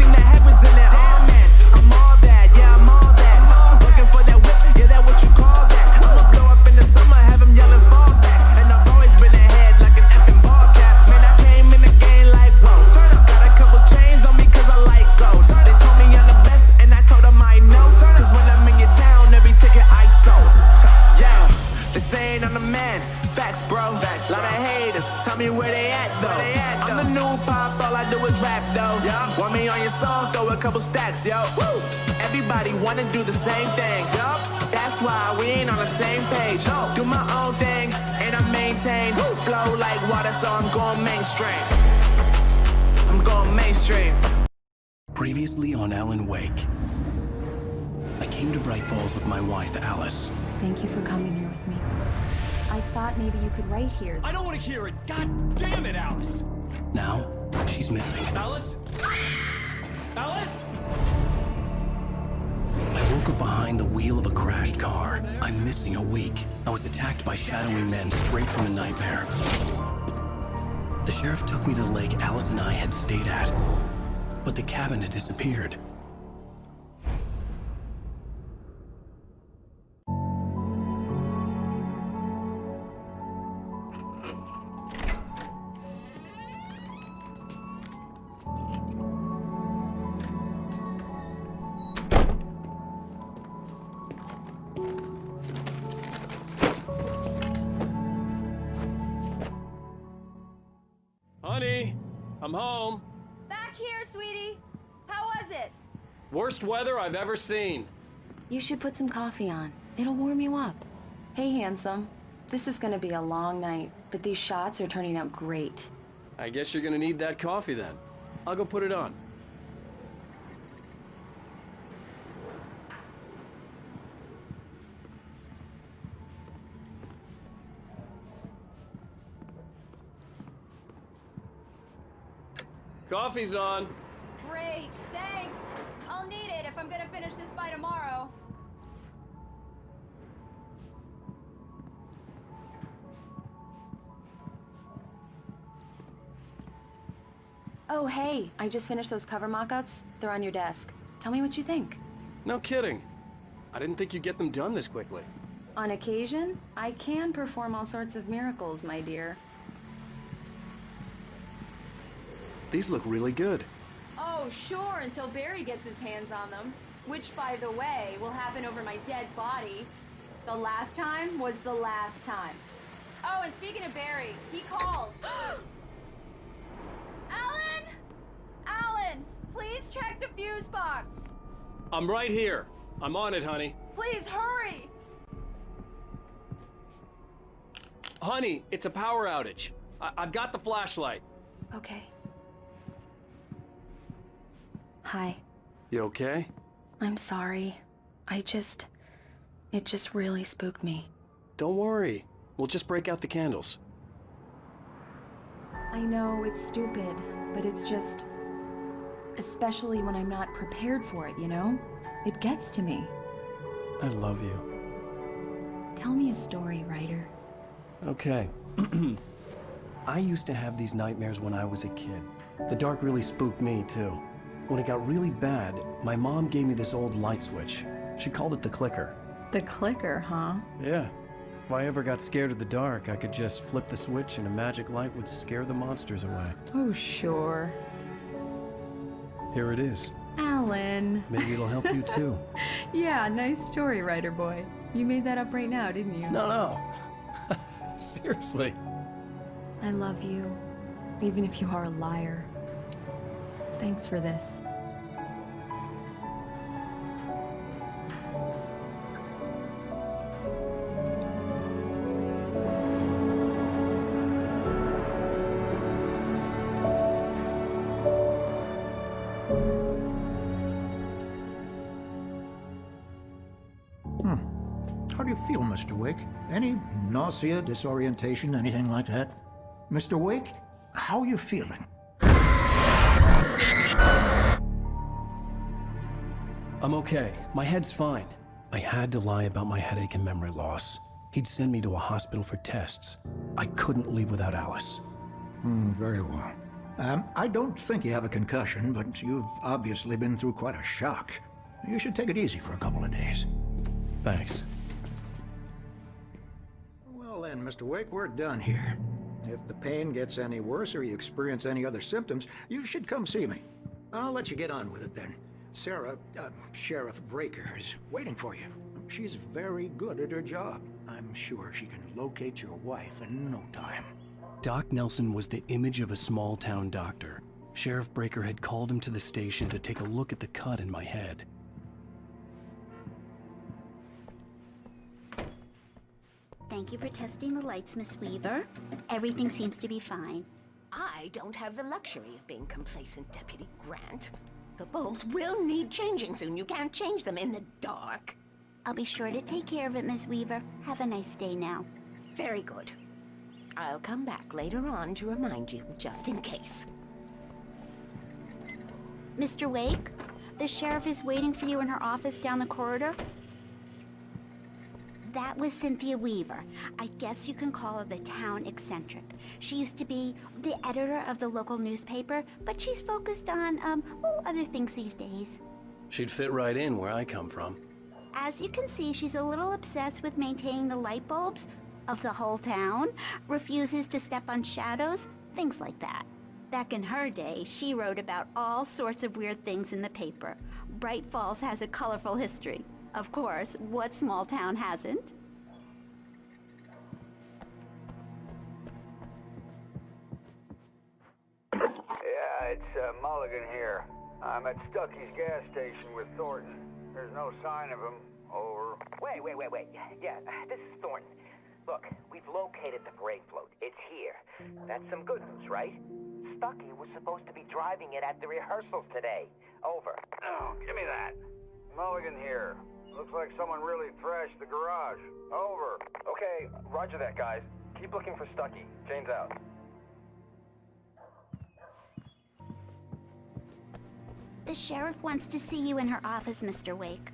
facts, bro. Facts, lot of haters, tell me where they at, though. I'm the new pop, all I do is rap, though. Yeah. Want me on your song, throw a couple stacks, yo. Woo. Everybody wanna do the same thing. Yup. That's why we ain't on the same page. No. Do my own thing, and I maintain. Woo. Flow like water, so I'm going mainstream. I'm going mainstream. Previously on Alan Wake. I came to Bright Falls with my wife, Alice. Thank you for coming here with me. I thought maybe you could write here. I don't want to hear it. God damn it, Alice. Now, she's missing. Alice? Alice? I woke up behind the wheel of a crashed car. I'm missing a week. I was attacked by shadowy men straight from a nightmare. The sheriff took me to the lake Alice and I had stayed at, but the cabin had disappeared. Honey, I'm home. Back here, sweetie. How was it? Worst weather I've ever seen. You should put some coffee on. It'll warm you up. Hey, handsome. This is gonna be a long night, but these shots are turning out great. I guess you're gonna need that coffee then. I'll go put it on. Coffee's on. Great, thanks. I'll need it if I'm gonna finish this by tomorrow. Oh, hey, I just finished those cover mock-ups. They're on your desk. Tell me what you think. No kidding. I didn't think you'd get them done this quickly. On occasion, I can perform all sorts of miracles, my dear. These look really good. Oh, sure, until Barry gets his hands on them. Which, by the way, will happen over my dead body. The last time was the last time. Oh, and speaking of Barry, he called. Alan! Alan, please check the fuse box. I'm right here. I'm on it, honey. Please hurry! Honey, it's a power outage. I've got the flashlight. Okay. Hi. You okay? I'm sorry. It just really spooked me. Don't worry. We'll just break out the candles. I know it's stupid, but it's just... especially when I'm not prepared for it, you know? It gets to me. I love you. Tell me a story, writer. Okay. I used to have these nightmares when I was a kid. The dark really spooked me, too. When it got really bad, my mom gave me this old light switch. She called it the clicker. The clicker, huh? Yeah. If I ever got scared of the dark, I could just flip the switch and a magic light would scare the monsters away. Oh, sure. Here it is. Alan. Maybe it'll help you, too. Yeah, nice story, writer boy. You made that up right now, didn't you? No. Seriously. I love you, even if you are a liar. Thanks for this. How do you feel, Mr. Wake? Any nausea, disorientation, anything like that? Mr. Wake, how are you feeling? I'm okay. My head's fine. I had to lie about my headache and memory loss. He'd send me to a hospital for tests. I couldn't leave without Alice. Very well. I don't think you have a concussion, but you've obviously been through quite a shock. You should take it easy for a couple of days. Thanks. Well then, Mr. Wake, we're done here. If the pain gets any worse or you experience any other symptoms, you should come see me. I'll let you get on with it then. Sarah, Sheriff Breaker, is waiting for you. She's very good at her job. I'm sure she can locate your wife in no time. Doc Nelson was the image of a small-town doctor. Sheriff Breaker had called him to the station to take a look at the cut in my head. Thank you for testing the lights, Miss Weaver. Everything seems to be fine. I don't have the luxury of being complacent, Deputy Grant. The bulbs will need changing soon. You can't change them in the dark. I'll be sure to take care of it, Miss Weaver. Have a nice day now. Very good. I'll come back later on to remind you, just in case. Mr. Wake, the sheriff is waiting for you in her office down the corridor. That was Cynthia Weaver. I guess you can call her the town eccentric. She used to be the editor of the local newspaper, but she's focused on, other things these days. She'd fit right in where I come from. As you can see, she's a little obsessed with maintaining the light bulbs of the whole town, refuses to step on shadows, things like that. Back in her day, she wrote about all sorts of weird things in the paper. Bright Falls has a colorful history. Of course, what small town hasn't? Yeah, it's Mulligan here. I'm at Stucky's gas station with Thornton. There's no sign of him. Over. Wait. Yeah, this is Thornton. Look, we've located the parade float. It's here. That's some good news, right? Stucky was supposed to be driving it at the rehearsals today. Over. Oh, give me that. Mulligan here. Looks like someone really thrashed the garage. Over. Okay, roger that, guys. Keep looking for Stucky. Jane's out. The sheriff wants to see you in her office, Mr. Wake.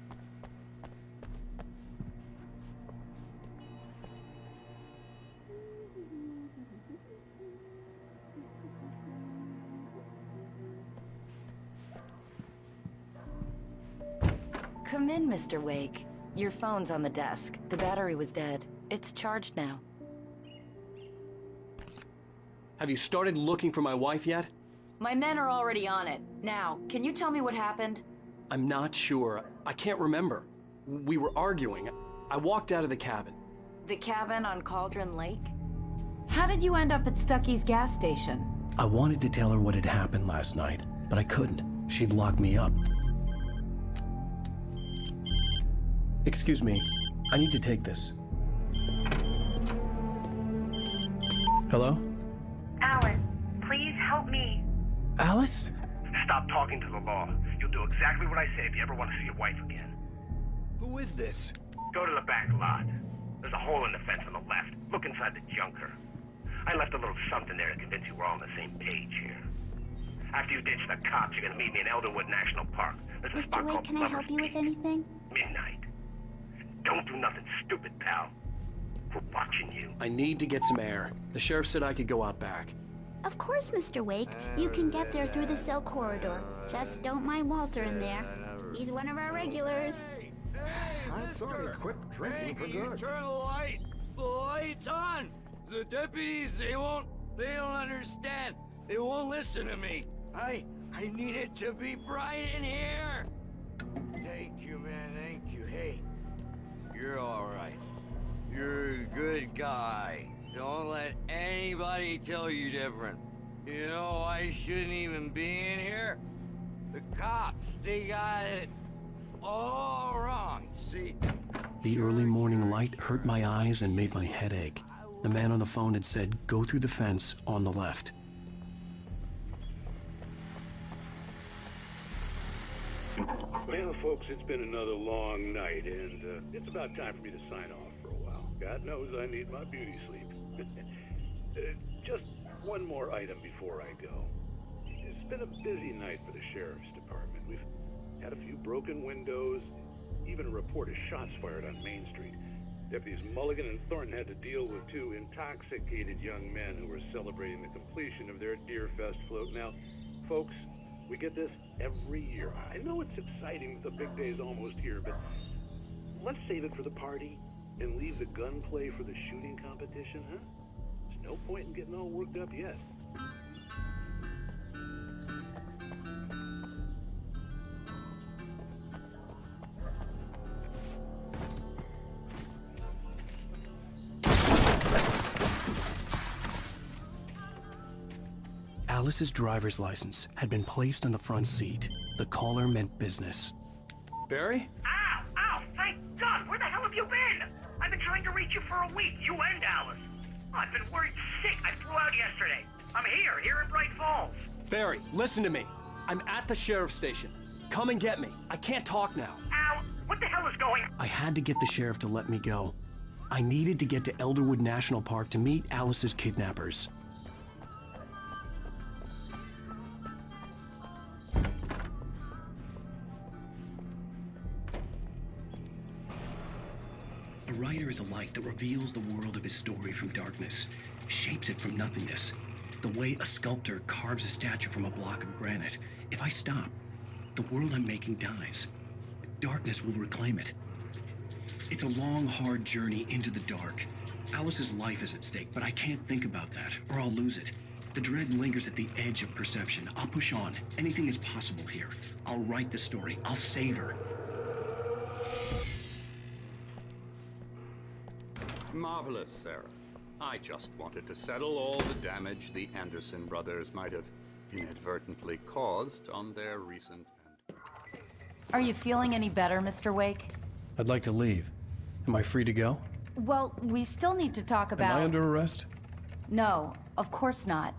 Come in, Mr. Wake. Your phone's on the desk. The battery was dead. It's charged now. Have you started looking for my wife yet? My men are already on it. Now, can you tell me what happened? I'm not sure. I can't remember. We were arguing. I walked out of the cabin. The cabin on Cauldron Lake? How did you end up at Stucky's gas station? I wanted to tell her what had happened last night, but I couldn't. She'd lock me up. Excuse me. I need to take this. Hello? Alice, please help me. Alice? Stop talking to the law. You'll do exactly what I say if you ever want to see your wife again. Who is this? Go to the back lot. There's a hole in the fence on the left. Look inside the junker. I left a little something there to convince you we're all on the same page here. After you ditch the cops, you're gonna meet me in Elderwood National Park. There's a spot Mr. Wake, called can I Lover's help you with Peak. anything? Midnight. Don't do nothing stupid, pal. We're watching you. I need to get some air. The sheriff said I could go out back. Of course, Mr. Wake. You can get there through the cell corridor. Just don't mind Walter in there. He's one of our regulars. I thought he quit drinking for good. Turn the lights on. The deputies, they don't understand. They won't listen to me. I need it to be bright in here. Thank you, man, thank you. Hey, you're all right. You're a good guy. Don't let anybody tell you different. You know, I shouldn't even be in here. The cops, they got it all wrong, see? The early morning light hurt my eyes and made my head ache. The man on the phone had said, go through the fence on the left. Well, folks, it's been another long night, and it's about time for me to sign off for a while. God knows I need my beauty sleep. Just one more item before I go. It's been a busy night for the Sheriff's Department. We've had a few broken windows, even a report of shots fired on Main Street. Deputies Mulligan and Thornton had to deal with two intoxicated young men who were celebrating the completion of their Deer Fest float. Now, folks, we get this every year. I know it's exciting, the big day's almost here, but let's save it for the party and leave the gunplay for the shooting competition, huh? There's no point in getting all worked up yet. Alice's driver's license had been placed on the front seat. The caller meant business. Barry? Ow! Ow! Thank God! Where the hell have you been? I've been trying to reach you for a week, you and Alice. I've been worried sick. I flew out yesterday. I'm here in Bright Falls. Barry, listen to me. I'm at the sheriff's station. Come and get me. I can't talk now. Ow! What the hell is going on? I had to get the sheriff to let me go. I needed to get to Elderwood National Park to meet Alice's kidnappers. A writer is a light that reveals the world of his story from darkness, shapes it from nothingness. The way a sculptor carves a statue from a block of granite. If I stop, the world I'm making dies. Darkness will reclaim it. It's a long, hard journey into the dark. Alice's life is at stake, but I can't think about that, or I'll lose it. The dread lingers at the edge of perception. I'll push on. Anything is possible here. I'll write the story. I'll save her. Marvelous, Sarah. I just wanted to settle all the damage the Anderson brothers might have inadvertently caused on their recent... Are you feeling any better, Mr. Wake? I'd like to leave. Am I free to go? Well, we still need to talk about... Am I under arrest? No, of course not.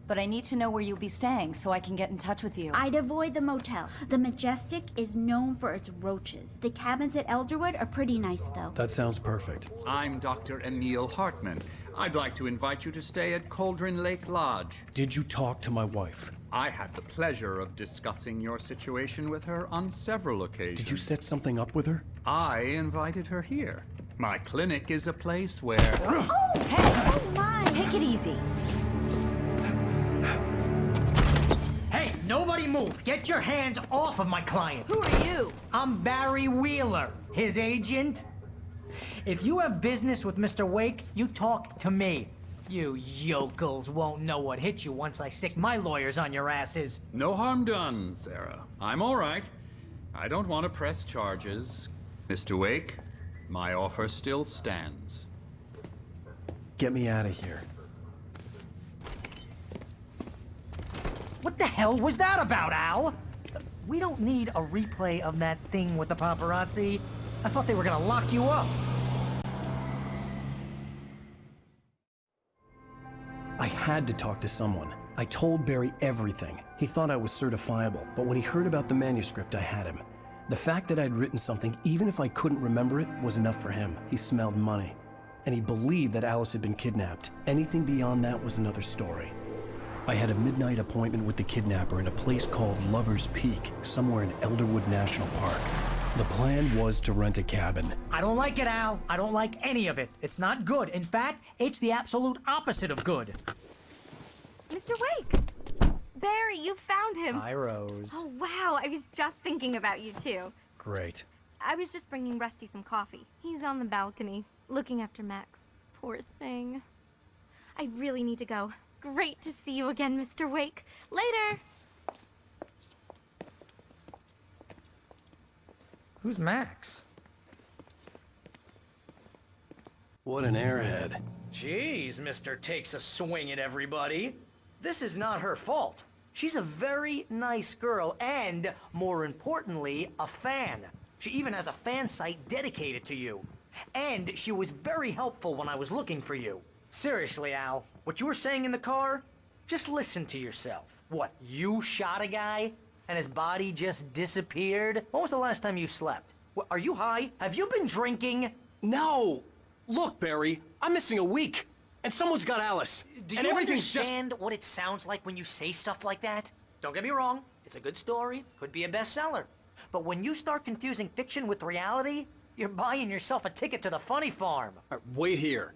But I need to know where you'll be staying so I can get in touch with you. I'd avoid the motel. The Majestic is known for its roaches. The cabins at Elderwood are pretty nice, though. That sounds perfect. I'm Dr. Emil Hartman. I'd like to invite you to stay at Cauldron Lake Lodge. Did you talk to my wife? I had the pleasure of discussing your situation with her on several occasions. Did you set something up with her? I invited her here. My clinic is a place where... Oh, hey! Oh, my! Take it easy. Hey, nobody move! Get your hands off of my client! Who are you? I'm Barry Wheeler, his agent. If you have business with Mr. Wake, you talk to me. You yokels won't know what hit you once I sick my lawyers on your asses. No harm done, Sarah. I'm all right. I don't want to press charges. Mr. Wake, my offer still stands. Get me out of here. What the hell was that about, Al? We don't need a replay of that thing with the paparazzi. I thought they were gonna lock you up. I had to talk to someone. I told Barry everything. He thought I was certifiable, but when he heard about the manuscript, I had him. The fact that I'd written something, even if I couldn't remember it, was enough for him. He smelled money. And he believed that Alice had been kidnapped. Anything beyond that was another story. I had a midnight appointment with the kidnapper in a place called Lover's Peak, somewhere in Elderwood National Park. The plan was to rent a cabin. I don't like it, Al. I don't like any of it. It's not good. In fact, it's the absolute opposite of good. Mr. Wake! Barry, you found him. Hi, Rose. Oh, wow. I was just thinking about you, too. Great. I was just bringing Rusty some coffee. He's on the balcony, looking after Max. Poor thing. I really need to go. Great to see you again, Mr. Wake. Later! Who's Max? What an airhead. Jeez, Mr. Takes a swing at everybody. This is not her fault. She's a very nice girl and, more importantly, a fan. She even has a fan site dedicated to you. And she was very helpful when I was looking for you. Seriously, Al, what you were saying in the car? Just listen to yourself. What, you shot a guy? And his body just disappeared? When was the last time you slept? What, are you high? Have you been drinking? No! Look, Barry, I'm missing a week. And someone's got Alice. Do and you everything's understand what it sounds like when you say stuff like that? Don't get me wrong, it's a good story, could be a bestseller. But when you start confusing fiction with reality, you're buying yourself a ticket to the funny farm. All right, wait here.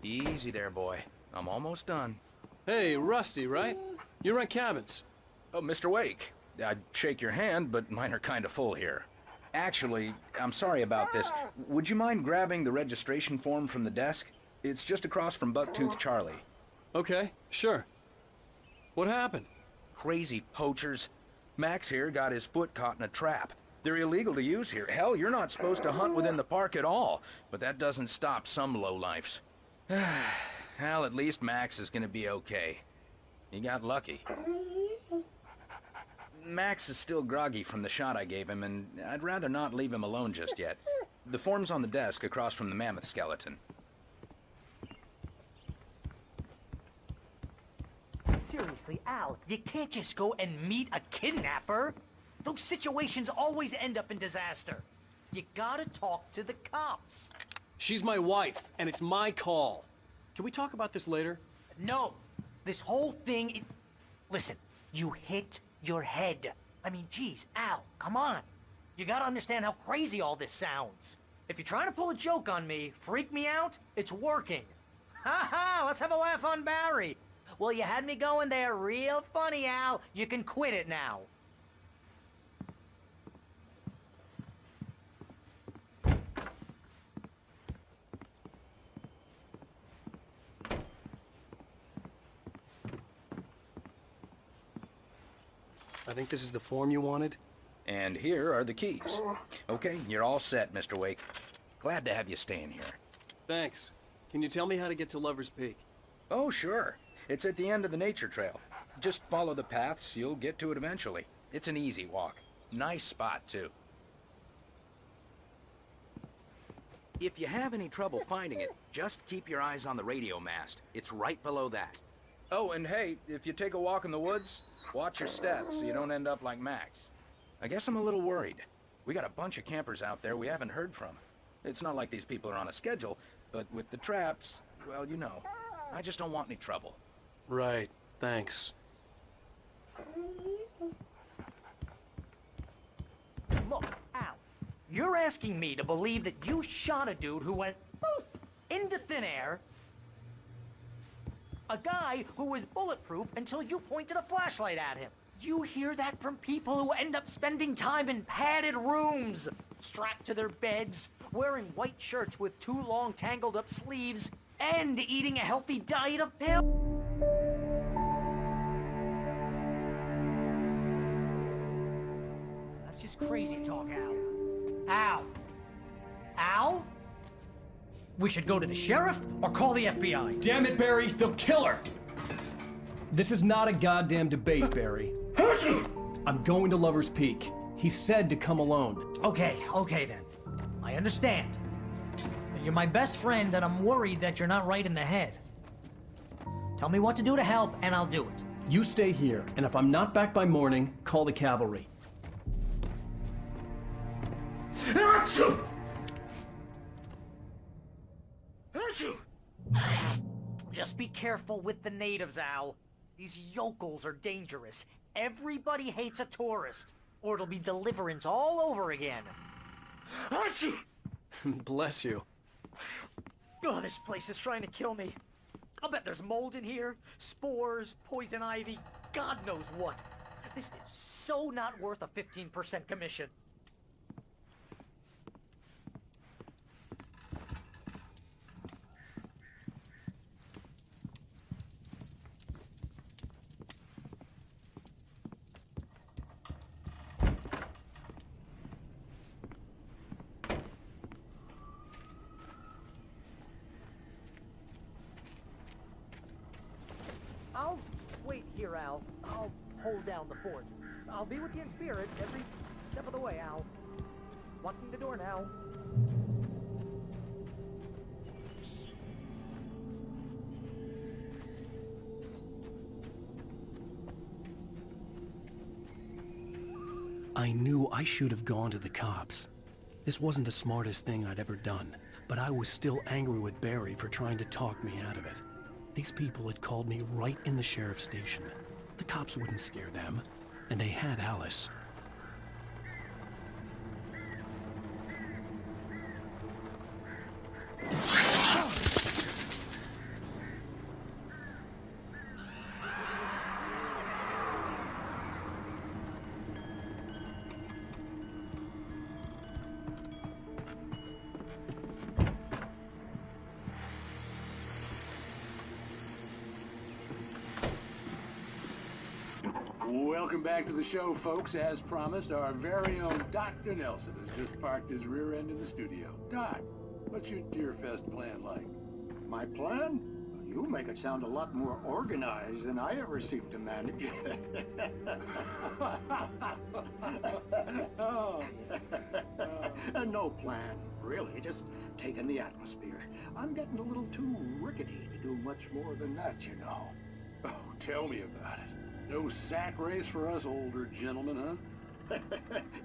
Easy there, boy. I'm almost done. Hey, Rusty, right? You rent cabins. Oh, Mr. Wake. I'd shake your hand, but mine are kind of full here. Actually, I'm sorry about this. Would you mind grabbing the registration form from the desk? It's just across from Bucktooth Charlie. Okay, sure. What happened? Crazy poachers. Max here got his foot caught in a trap. They're illegal to use here. Hell, you're not supposed to hunt within the park at all. But that doesn't stop some lowlifes. Well, at least Max is gonna be okay. He got lucky. Max is still groggy from the shot I gave him, and I'd rather not leave him alone just yet. The form's on the desk across from the mammoth skeleton. Seriously, Al, you can't just go and meet a kidnapper. Those situations always end up in disaster. You gotta talk to the cops. She's my wife, and it's my call. Can we talk about this later? No. This whole thing... Listen, you hit your head. I mean, geez, Al, come on. You gotta understand how crazy all this sounds. If you're trying to pull a joke on me, freak me out, it's working. Ha ha, let's have a laugh on Barry. Well, you had me going there real funny, Al. You can quit it now. I think this is the form you wanted. And here are the keys. Okay, you're all set, Mr. Wake. Glad to have you staying here. Thanks. Can you tell me how to get to Lover's Peak? Oh, sure. It's at the end of the nature trail. Just follow the paths, you'll get to it eventually. It's an easy walk. Nice spot, too. If you have any trouble finding it, just keep your eyes on the radio mast. It's right below that. Oh, and hey, if you take a walk in the woods, watch your steps so you don't end up like Max. I guess I'm a little worried. We got a bunch of campers out there we haven't heard from. It's not like these people are on a schedule, but with the traps, well, you know, I just don't want any trouble. Right, thanks. Look, Al, you're asking me to believe that you shot a dude who went poof into thin air, a guy who was bulletproof until you pointed a flashlight at him. You hear that from people who end up spending time in padded rooms, strapped to their beds, wearing white shirts with too long tangled up sleeves, and eating a healthy diet of pills. That's just crazy talk, Al. Al? Al? We should go to the sheriff or call the FBI. Damn it, Barry, they'll kill her! This is not a goddamn debate, Barry. I'm going to Lover's Peak. He said to come alone. Okay then. I understand. You're my best friend, and I'm worried that you're not right in the head. Tell me what to do to help, and I'll do it. You stay here, and if I'm not back by morning, call the cavalry. Just be careful with the natives, Al. These yokels are dangerous. Everybody hates a tourist, or it'll be Deliverance all over again. Bless you. Oh, this place is trying to kill me. I'll bet there's mold in here, spores, poison ivy, God knows what. This is so not worth a 15% commission. I'll wait here, Al. I'll hold down the fort. I'll be with you in spirit every step of the way, Al. Locking the door now. I knew I should have gone to the cops. This wasn't the smartest thing I'd ever done, but I was still angry with Barry for trying to talk me out of it. These people had called me right in the sheriff's station. The cops wouldn't scare them, and they had Alice. Welcome back to the show, folks. As promised, our very own Dr. Nelson has just parked his rear end in the studio. Doc, what's your Deerfest plan like? My plan? You make it sound a lot more organized than I ever seem to manage. No plan, really. Just taking the atmosphere. I'm getting a little too rickety to do much more than that, you know. Oh, tell me about it. No sack race for us older gentlemen, huh?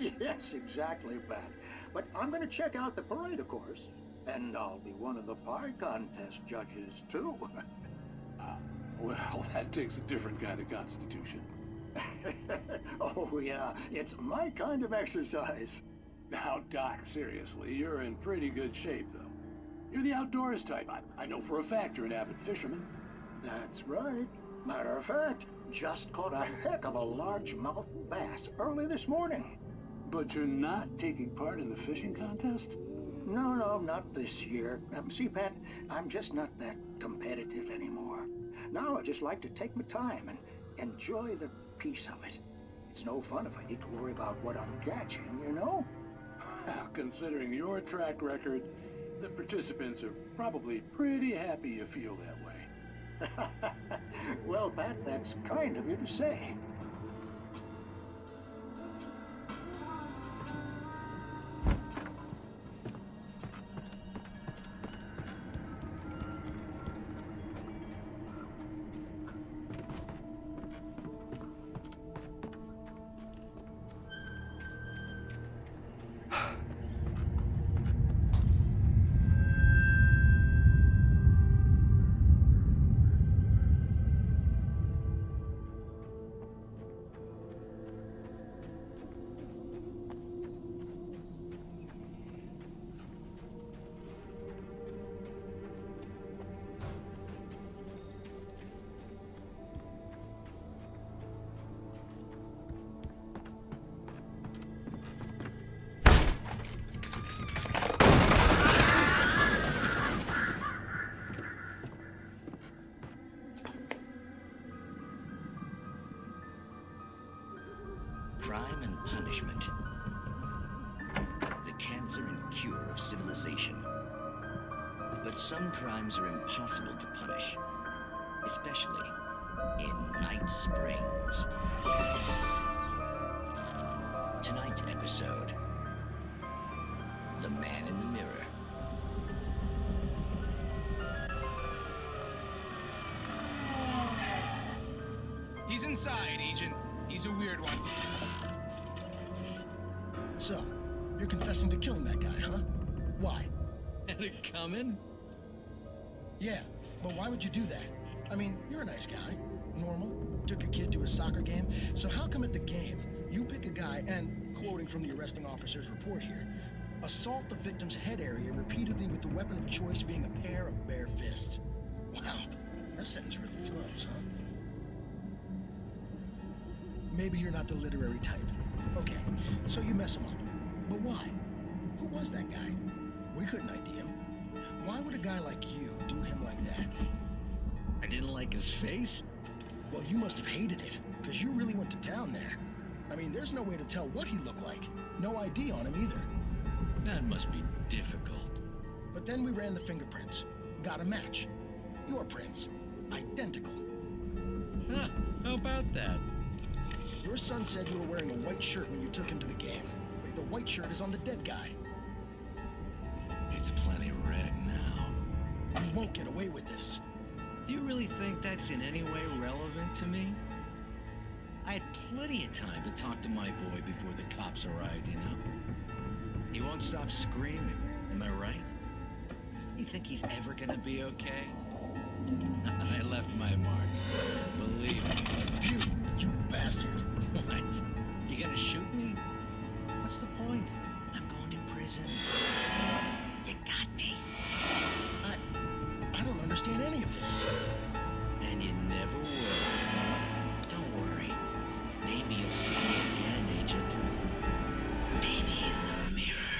Yes, exactly, Pat. But I'm going to check out the parade, of course. And I'll be one of the pie contest judges, too. Well, that takes a different kind of constitution. Oh, yeah. It's my kind of exercise. Now, Doc, seriously, you're in pretty good shape, though. You're the outdoors type. I know for a fact you're an avid fisherman. That's right. Matter of fact, just caught a heck of a largemouth bass early this morning. But you're not taking part in the fishing contest? No, not this year. See, Pat, I'm just not that competitive anymore. Now I just like to take my time and enjoy the peace of it. It's no fun if I need to worry about what I'm catching, you know? Well, considering your track record, the participants are probably pretty happy you feel that way. Well, Pat, that's kind of you to say. Crime and punishment. The cancer and cure of civilization. But some crimes are impossible to punish, especially in Night Springs. Tonight's episode, The Man in the Mirror. He's inside, Agent. He's a weird one. So, you're confessing to killing that guy, huh? Why? Had it coming? Yeah, but why would you do that? I mean, you're a nice guy. Normal. Took a kid to a soccer game. So how come at the game, you pick a guy and, quoting from the arresting officer's report here, assault the victim's head area repeatedly with the weapon of choice being a pair of bare fists? Wow, that sentence really flows, huh? Maybe you're not the literary type. Okay, so you mess him up. But why? Who was that guy? We couldn't ID him. Why would a guy like you do him like that? I didn't like his face? Well, you must have hated it, because you really went to town there. I mean, there's no way to tell what he looked like. No ID on him either. That must be difficult. But then we ran the fingerprints. Got a match. Your prints. Identical. Huh, how about that? Your son said you were wearing a white shirt when you took him to the game. The white shirt is on the dead guy. It's plenty red now. You won't get away with this. Do you really think that's in any way relevant to me? I had plenty of time to talk to my boy before the cops arrived, you know? He won't stop screaming, am I right? You think he's ever gonna be okay? I left my mark. Believe me. You bastard. What? You gonna shoot me? What's the point? I'm going to prison. You got me. I don't understand any of this. And you never will. Don't worry. Maybe you'll see me again, Agent. Maybe in the mirror.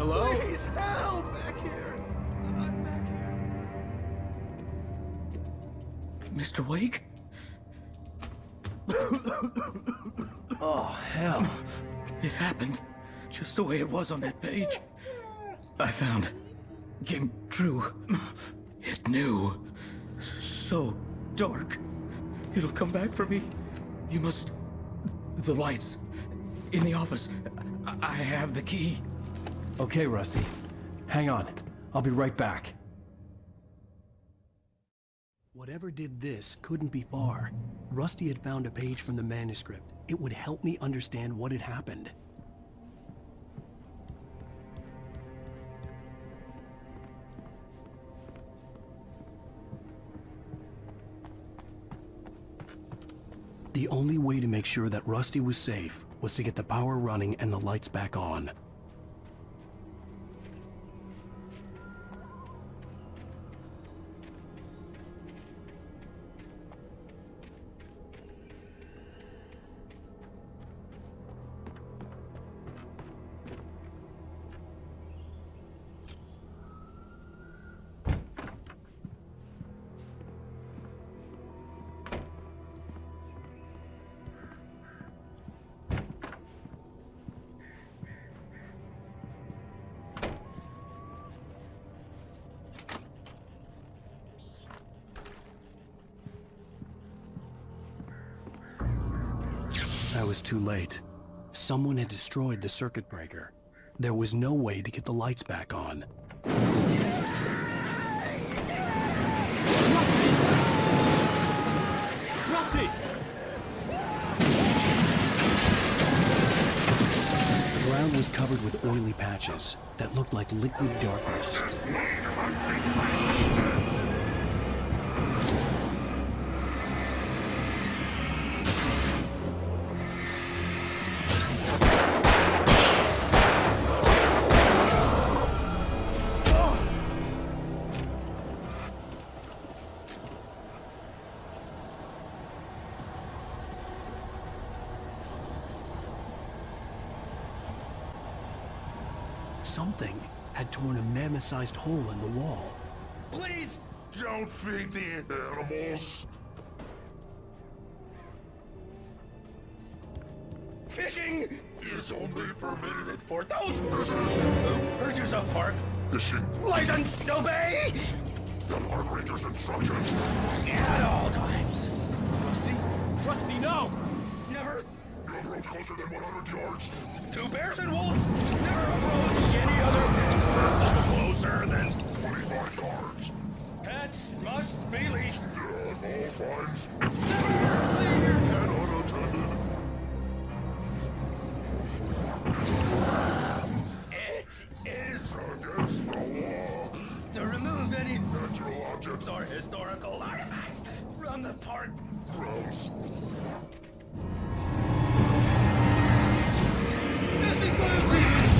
Hello? Please, help! Back here! I'm back here. Mr. Wake? Oh, hell. It happened just the way it was on that page. I found. Came true. It knew. So dark. It'll come back for me. You must... The lights. In the office. I have the key. Okay, Rusty. Hang on. I'll be right back. Whatever did this couldn't be far. Rusty had found a page from the manuscript. It would help me understand what had happened. The only way to make sure that Rusty was safe was to get the power running and the lights back on. I was too late. Someone had destroyed the circuit breaker. There was no way to get the lights back on. Rusty! The ground was covered with oily patches that looked like liquid darkness. Something had torn a mammoth-sized hole in the wall. Please don't feed the animals. Fishing is only permitted for those who urges a park. Fishing License obey! the park ranger's instructions. At all times. Rusty? Rusty, no! Never. You approach closer than 100 yards. Two bears and wolves never approach any other pet closer than 25 yards. Pets must be leashed. At all times. Never leave. And unattended. It is against the law to remove any natural objects or historical artifacts from the park. Gross. This includes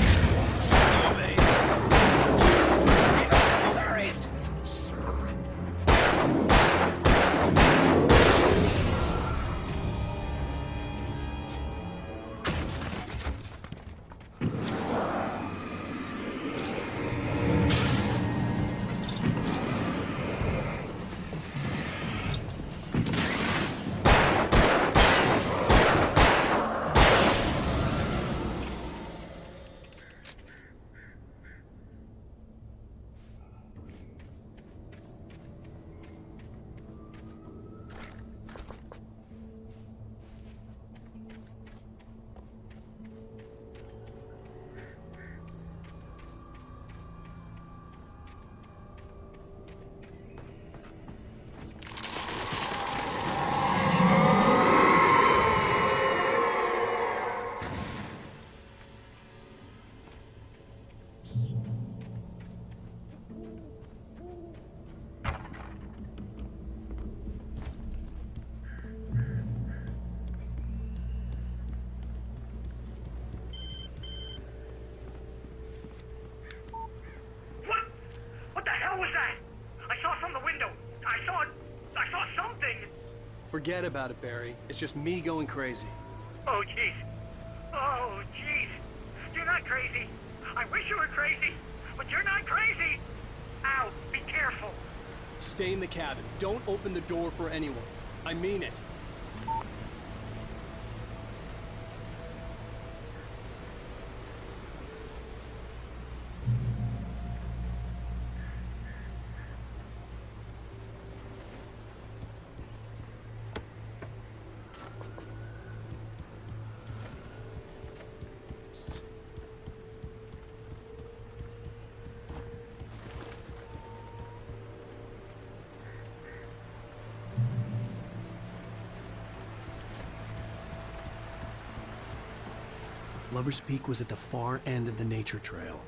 Forget about it, Barry. It's just me going crazy. Oh, jeez. Oh, jeez. You're not crazy. I wish you were crazy, but you're not crazy. Ow, be careful. Stay in the cabin. Don't open the door for anyone. I mean it. Lover's Peak was at the far end of the nature trail.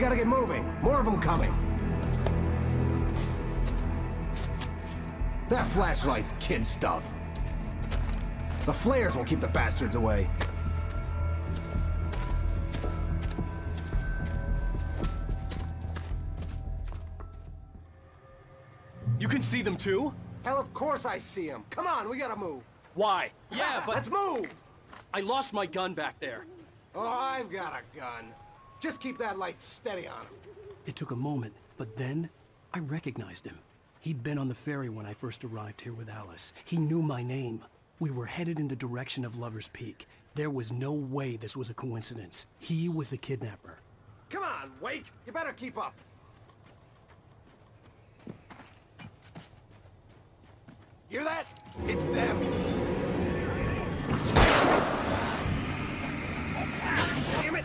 We gotta get moving. More of them coming. That flashlight's kid stuff. The flares will keep the bastards away. You can see them too? Hell, of course I see them. Come on, we gotta move. Why? Yeah, but... Let's move! I lost my gun back there. Oh, I've got a gun. Just keep that light steady on him. It took a moment, but then I recognized him. He'd been on the ferry when I first arrived here with Alice. He knew my name. We were headed in the direction of Lover's Peak. There was no way this was a coincidence. He was the kidnapper. Come on, Wake! You better keep up. Hear that? It's them. Damn it!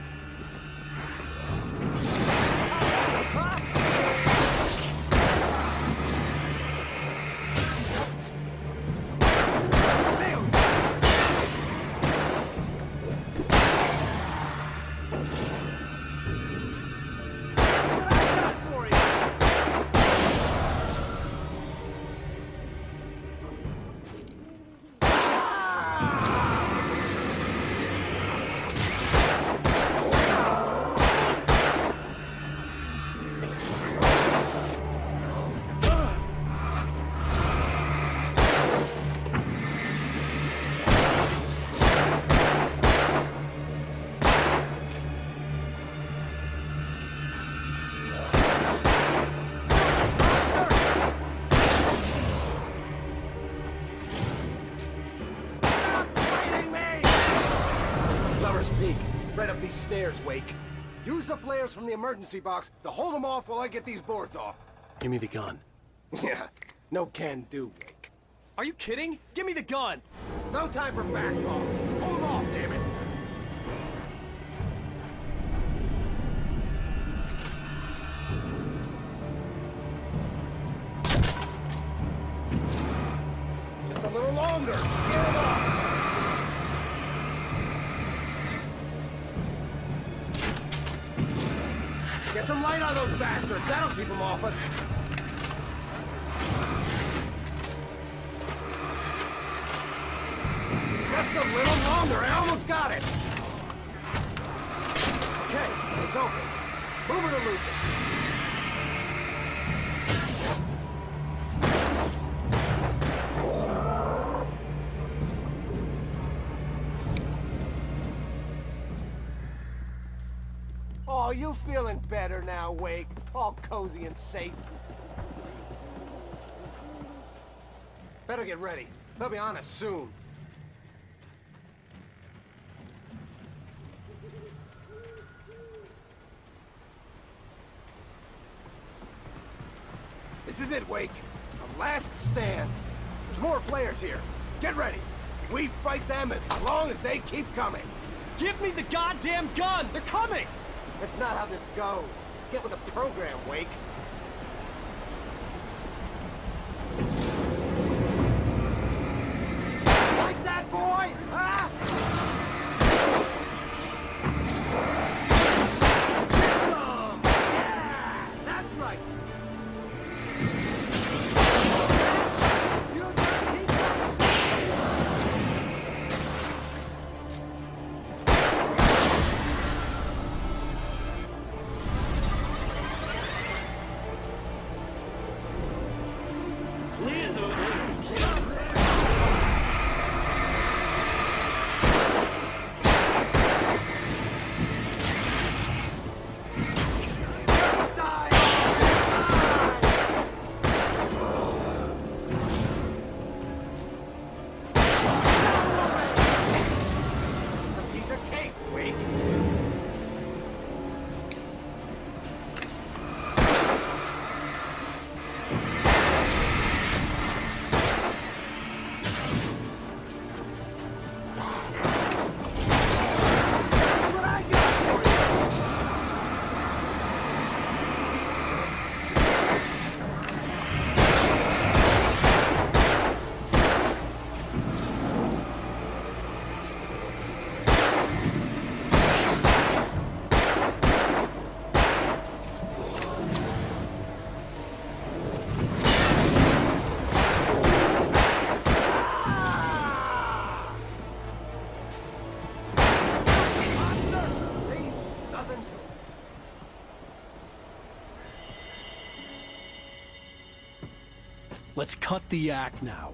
Right up these stairs, Wake. Use the flares from the emergency box to hold them off while I get these boards off. Give me the gun. Yeah, no can do, Wake. Are you kidding? Give me the gun! No time for back talk. Hold them off, damn it! Just a little longer. Scare them off. Get some light on those bastards. That'll keep them off us. Just a little longer. I almost got it. Okay, it's open. Move it or lose it. Oh, you feeling better now, Wake? All cozy and safe. Better get ready. They'll be on us soon. This is it, Wake. The last stand. There's more players here. Get ready. We fight them as long as they keep coming. Give me the goddamn gun! They're coming! That's not how this goes. Get with the program, Wake. Like that, boy? Huh? Get some! Yeah! That's right! You just keep Let's cut the act now.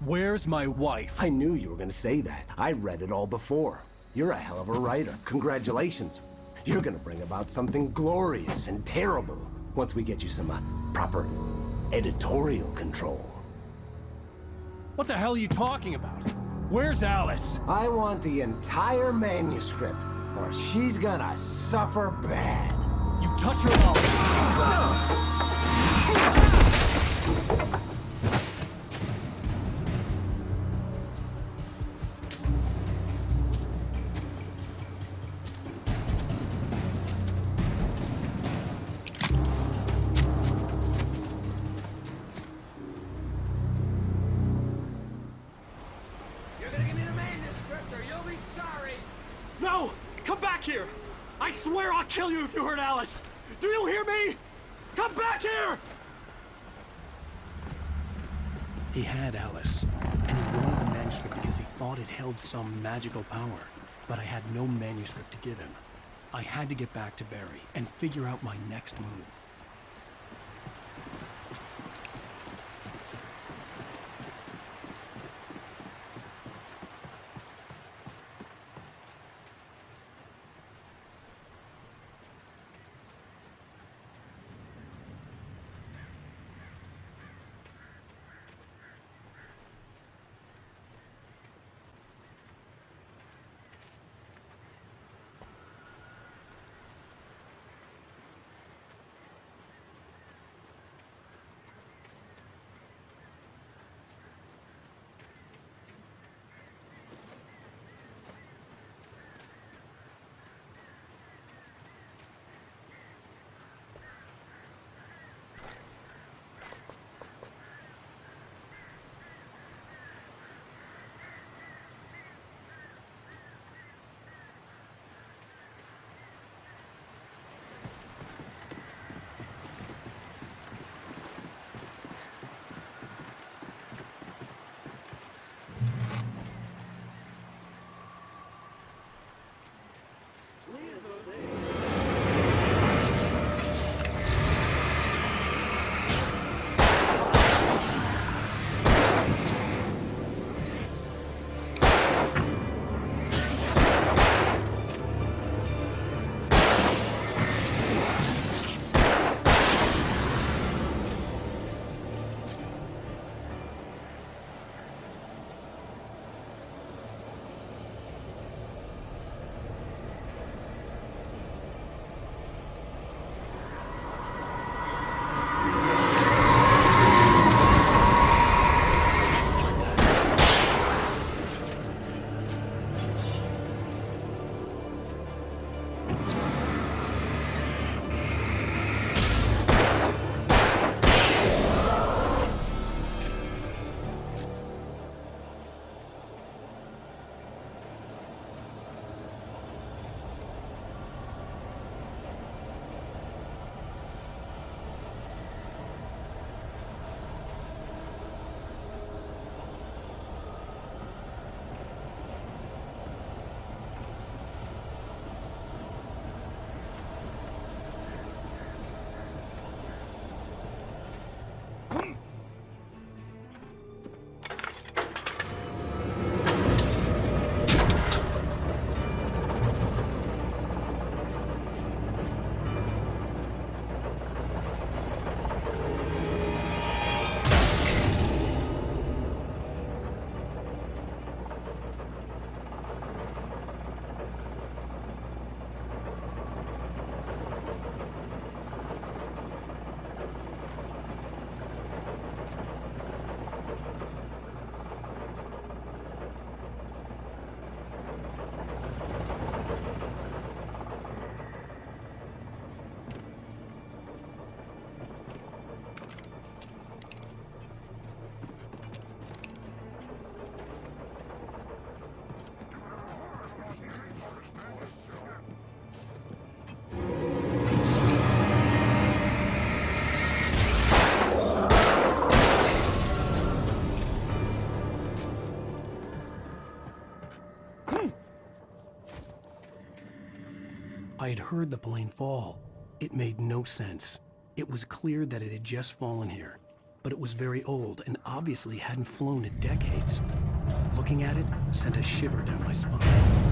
Where's my wife? I knew you were gonna say that. I read it all before. You're a hell of a writer. Congratulations. You're gonna bring about something glorious and terrible once we get you some proper editorial control. What the hell are you talking about? Where's Alice? I want the entire manuscript, or she's gonna suffer bad. You touch her mouth. No! Come back here! I swear I'll kill you if you hurt Alice! Do you hear me? Come back here! He had Alice, and he wanted the manuscript because he thought it held some magical power. But I had no manuscript to give him. I had to get back to Barry and figure out my next move. I had heard the plane fall. It made no sense. It was clear that it had just fallen here. but it was very old and obviously hadn't flown in decades. Looking at it sent a shiver down my spine.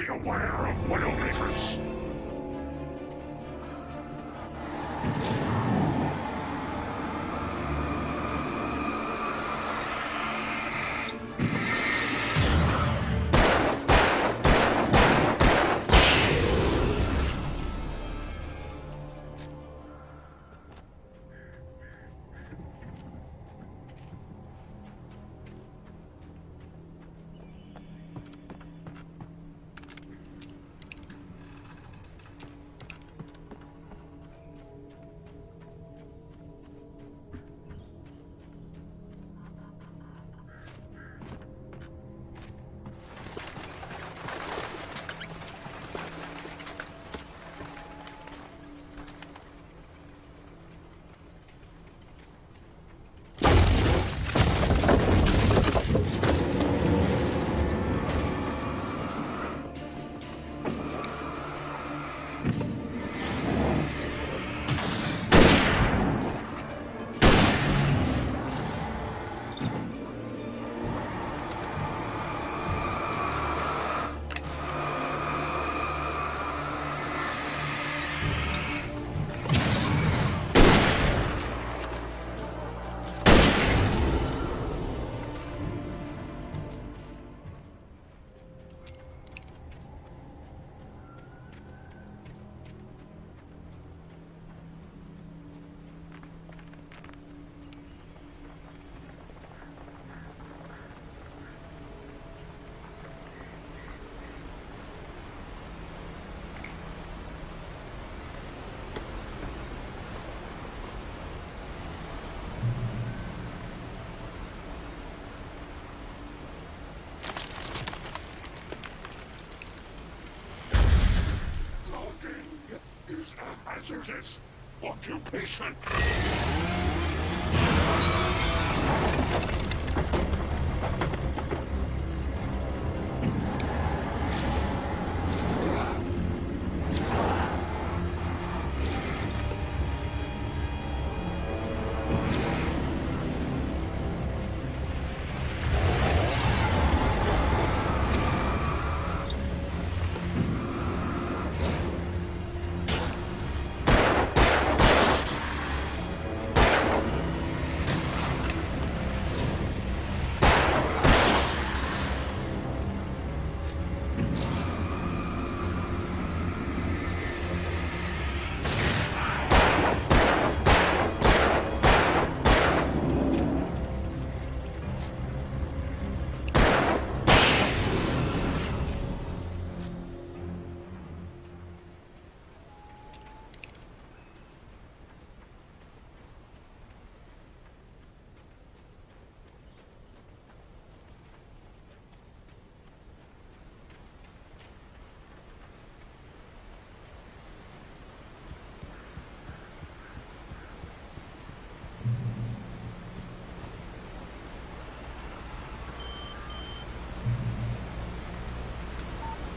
Be aware of Widowmakers. Is a hazardous occupation.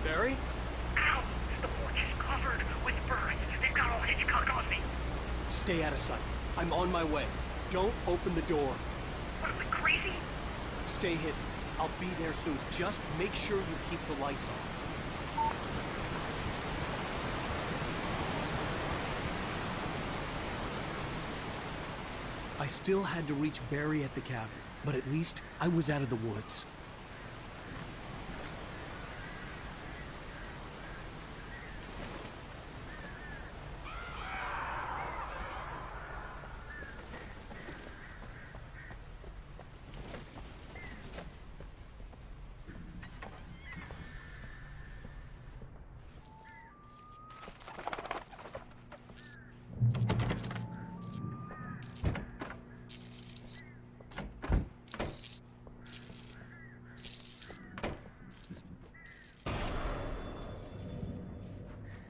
Barry? Ow! The porch is covered with birds. They've got all Hitchcock on me. Stay out of sight. I'm on my way. Don't open the door. What, am I crazy? Stay hidden. I'll be there soon. Just make sure you keep the lights on. I still had to reach Barry at the cabin, but at least I was out of the woods.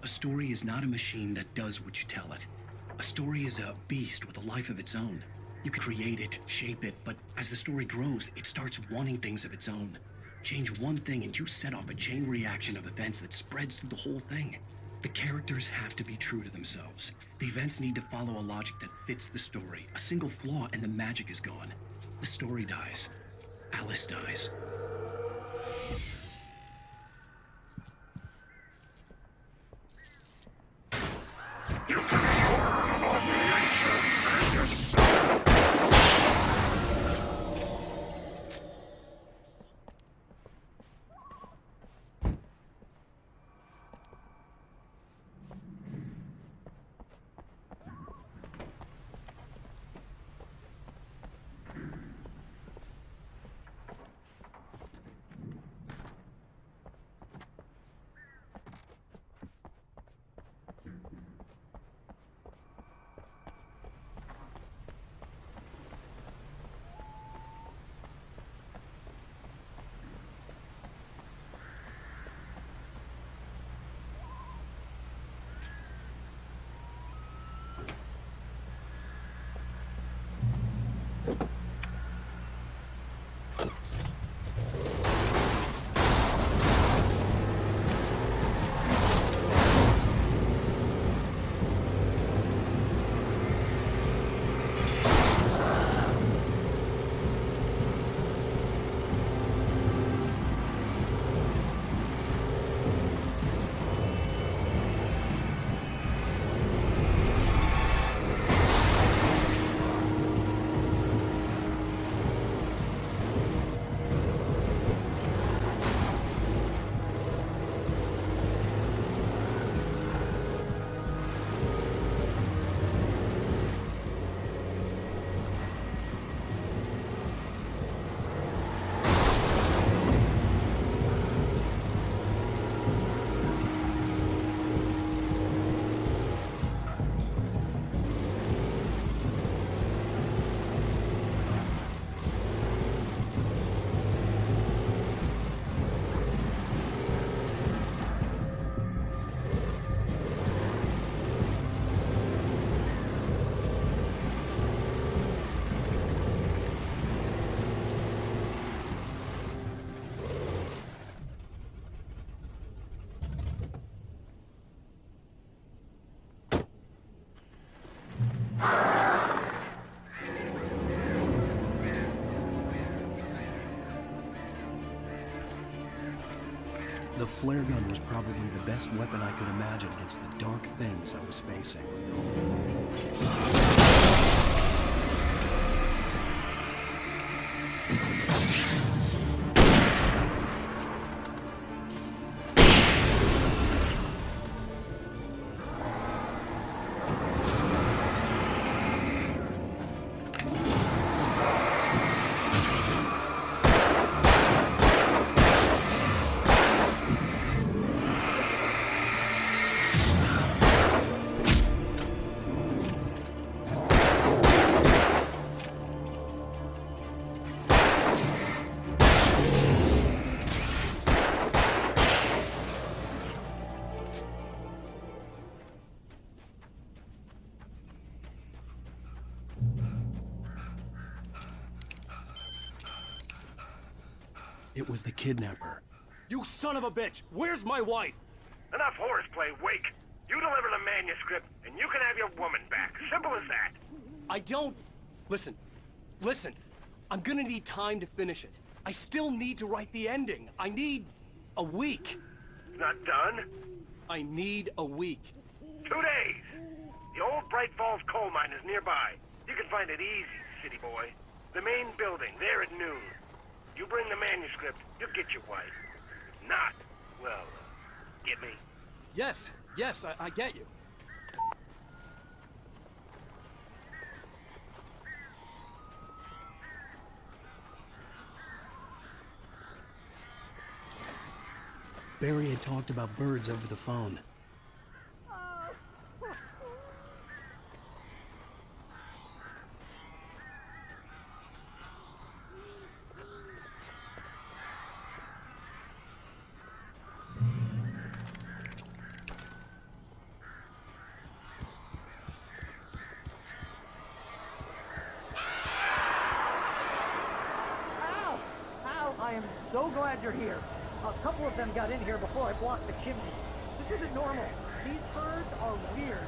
A story is not a machine that does what you tell it. A story is a beast with a life of its own. You can create it, shape it, but as the story grows, it starts wanting things of its own. Change one thing and you set off a chain reaction of events that spreads through the whole thing. The characters have to be true to themselves. The events need to follow a logic that fits the story. A single flaw and the magic is gone. The story dies. Alice dies. The flare gun was probably the best weapon I could imagine against the dark things I was facing. It was the kidnapper. You son of a bitch! Where's my wife? Enough horseplay, Wake. You deliver the manuscript, and you can have your woman back. Simple as that. I don't... Listen. I'm gonna need time to finish it. I still need to write the ending. I need... a week. It's not done? I need a week. 2 days. The old Bright Falls coal mine is nearby. You can find it easy, city boy. The main building, there at noon. You bring the manuscript, you'll get your wife. If not, well, get me? Yes, I get you. Barry had talked about birds over the phone. I am so glad you're here. A couple of them got in here before I blocked the chimney. This isn't normal. These birds are weird.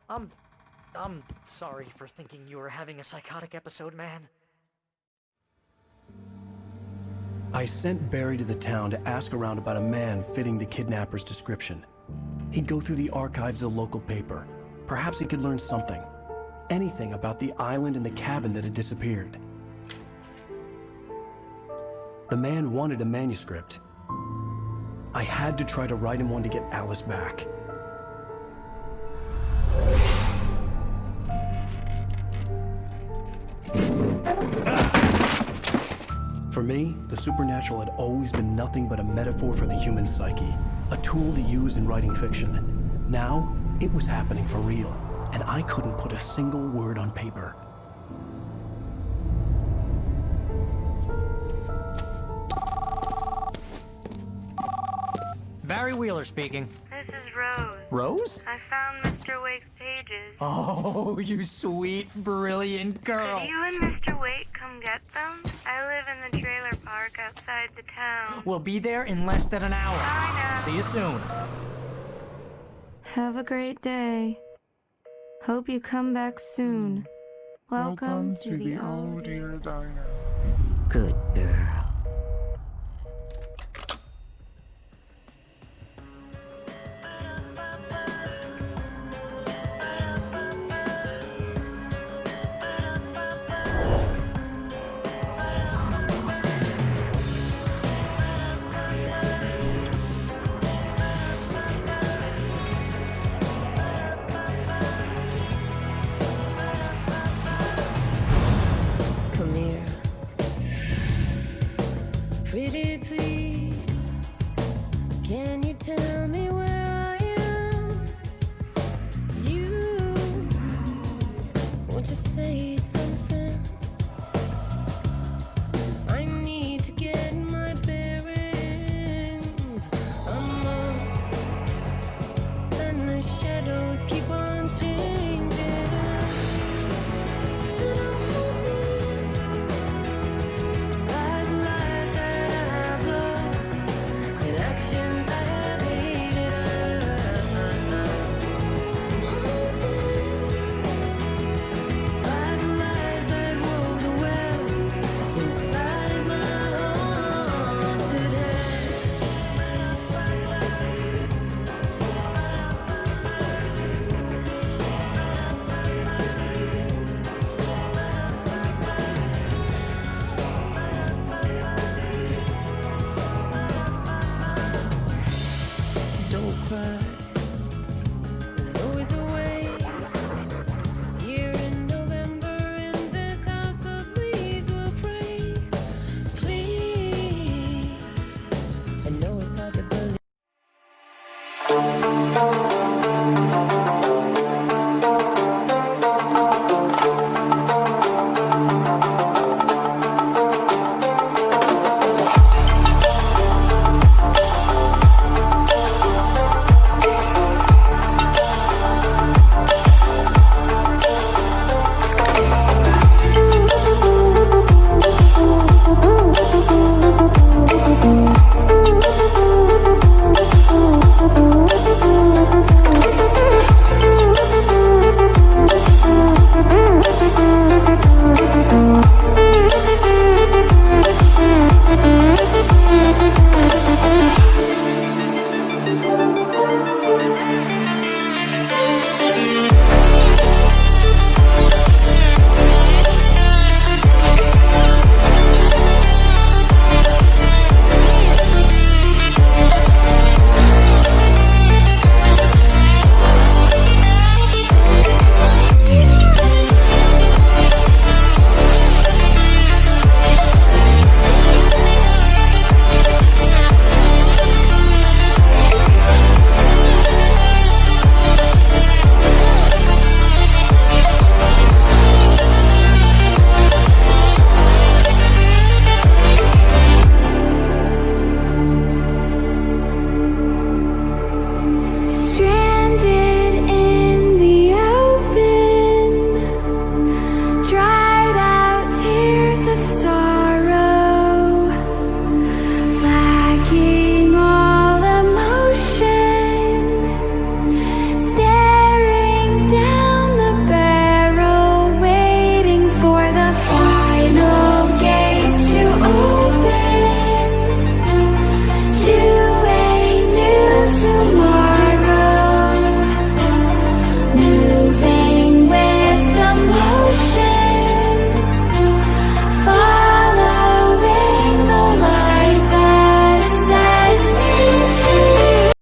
I'm sorry for thinking you were having a psychotic episode, man. I sent Barry to the town to ask around about a man fitting the kidnapper's description. He'd go through the archives of the local paper. Perhaps he could learn something. Anything about the island and the cabin that had disappeared. The man wanted a manuscript. I had to try to write him one to get Alice back. For me, the supernatural had always been nothing but a metaphor for the human psyche, a tool to use in writing fiction. Now, it was happening for real, and I couldn't put a single word on paper. Barry Wheeler speaking. This is Rose. Rose? I found Mr. Wake's pages. Oh, you sweet, brilliant girl. Could you and Mr. Wake come get them? I live in the trailer park outside the town. We'll be there in less than an hour. Bye now. See you soon. Have a great day. Hope you come back soon. Welcome to the Oh old dear diner. Good girl.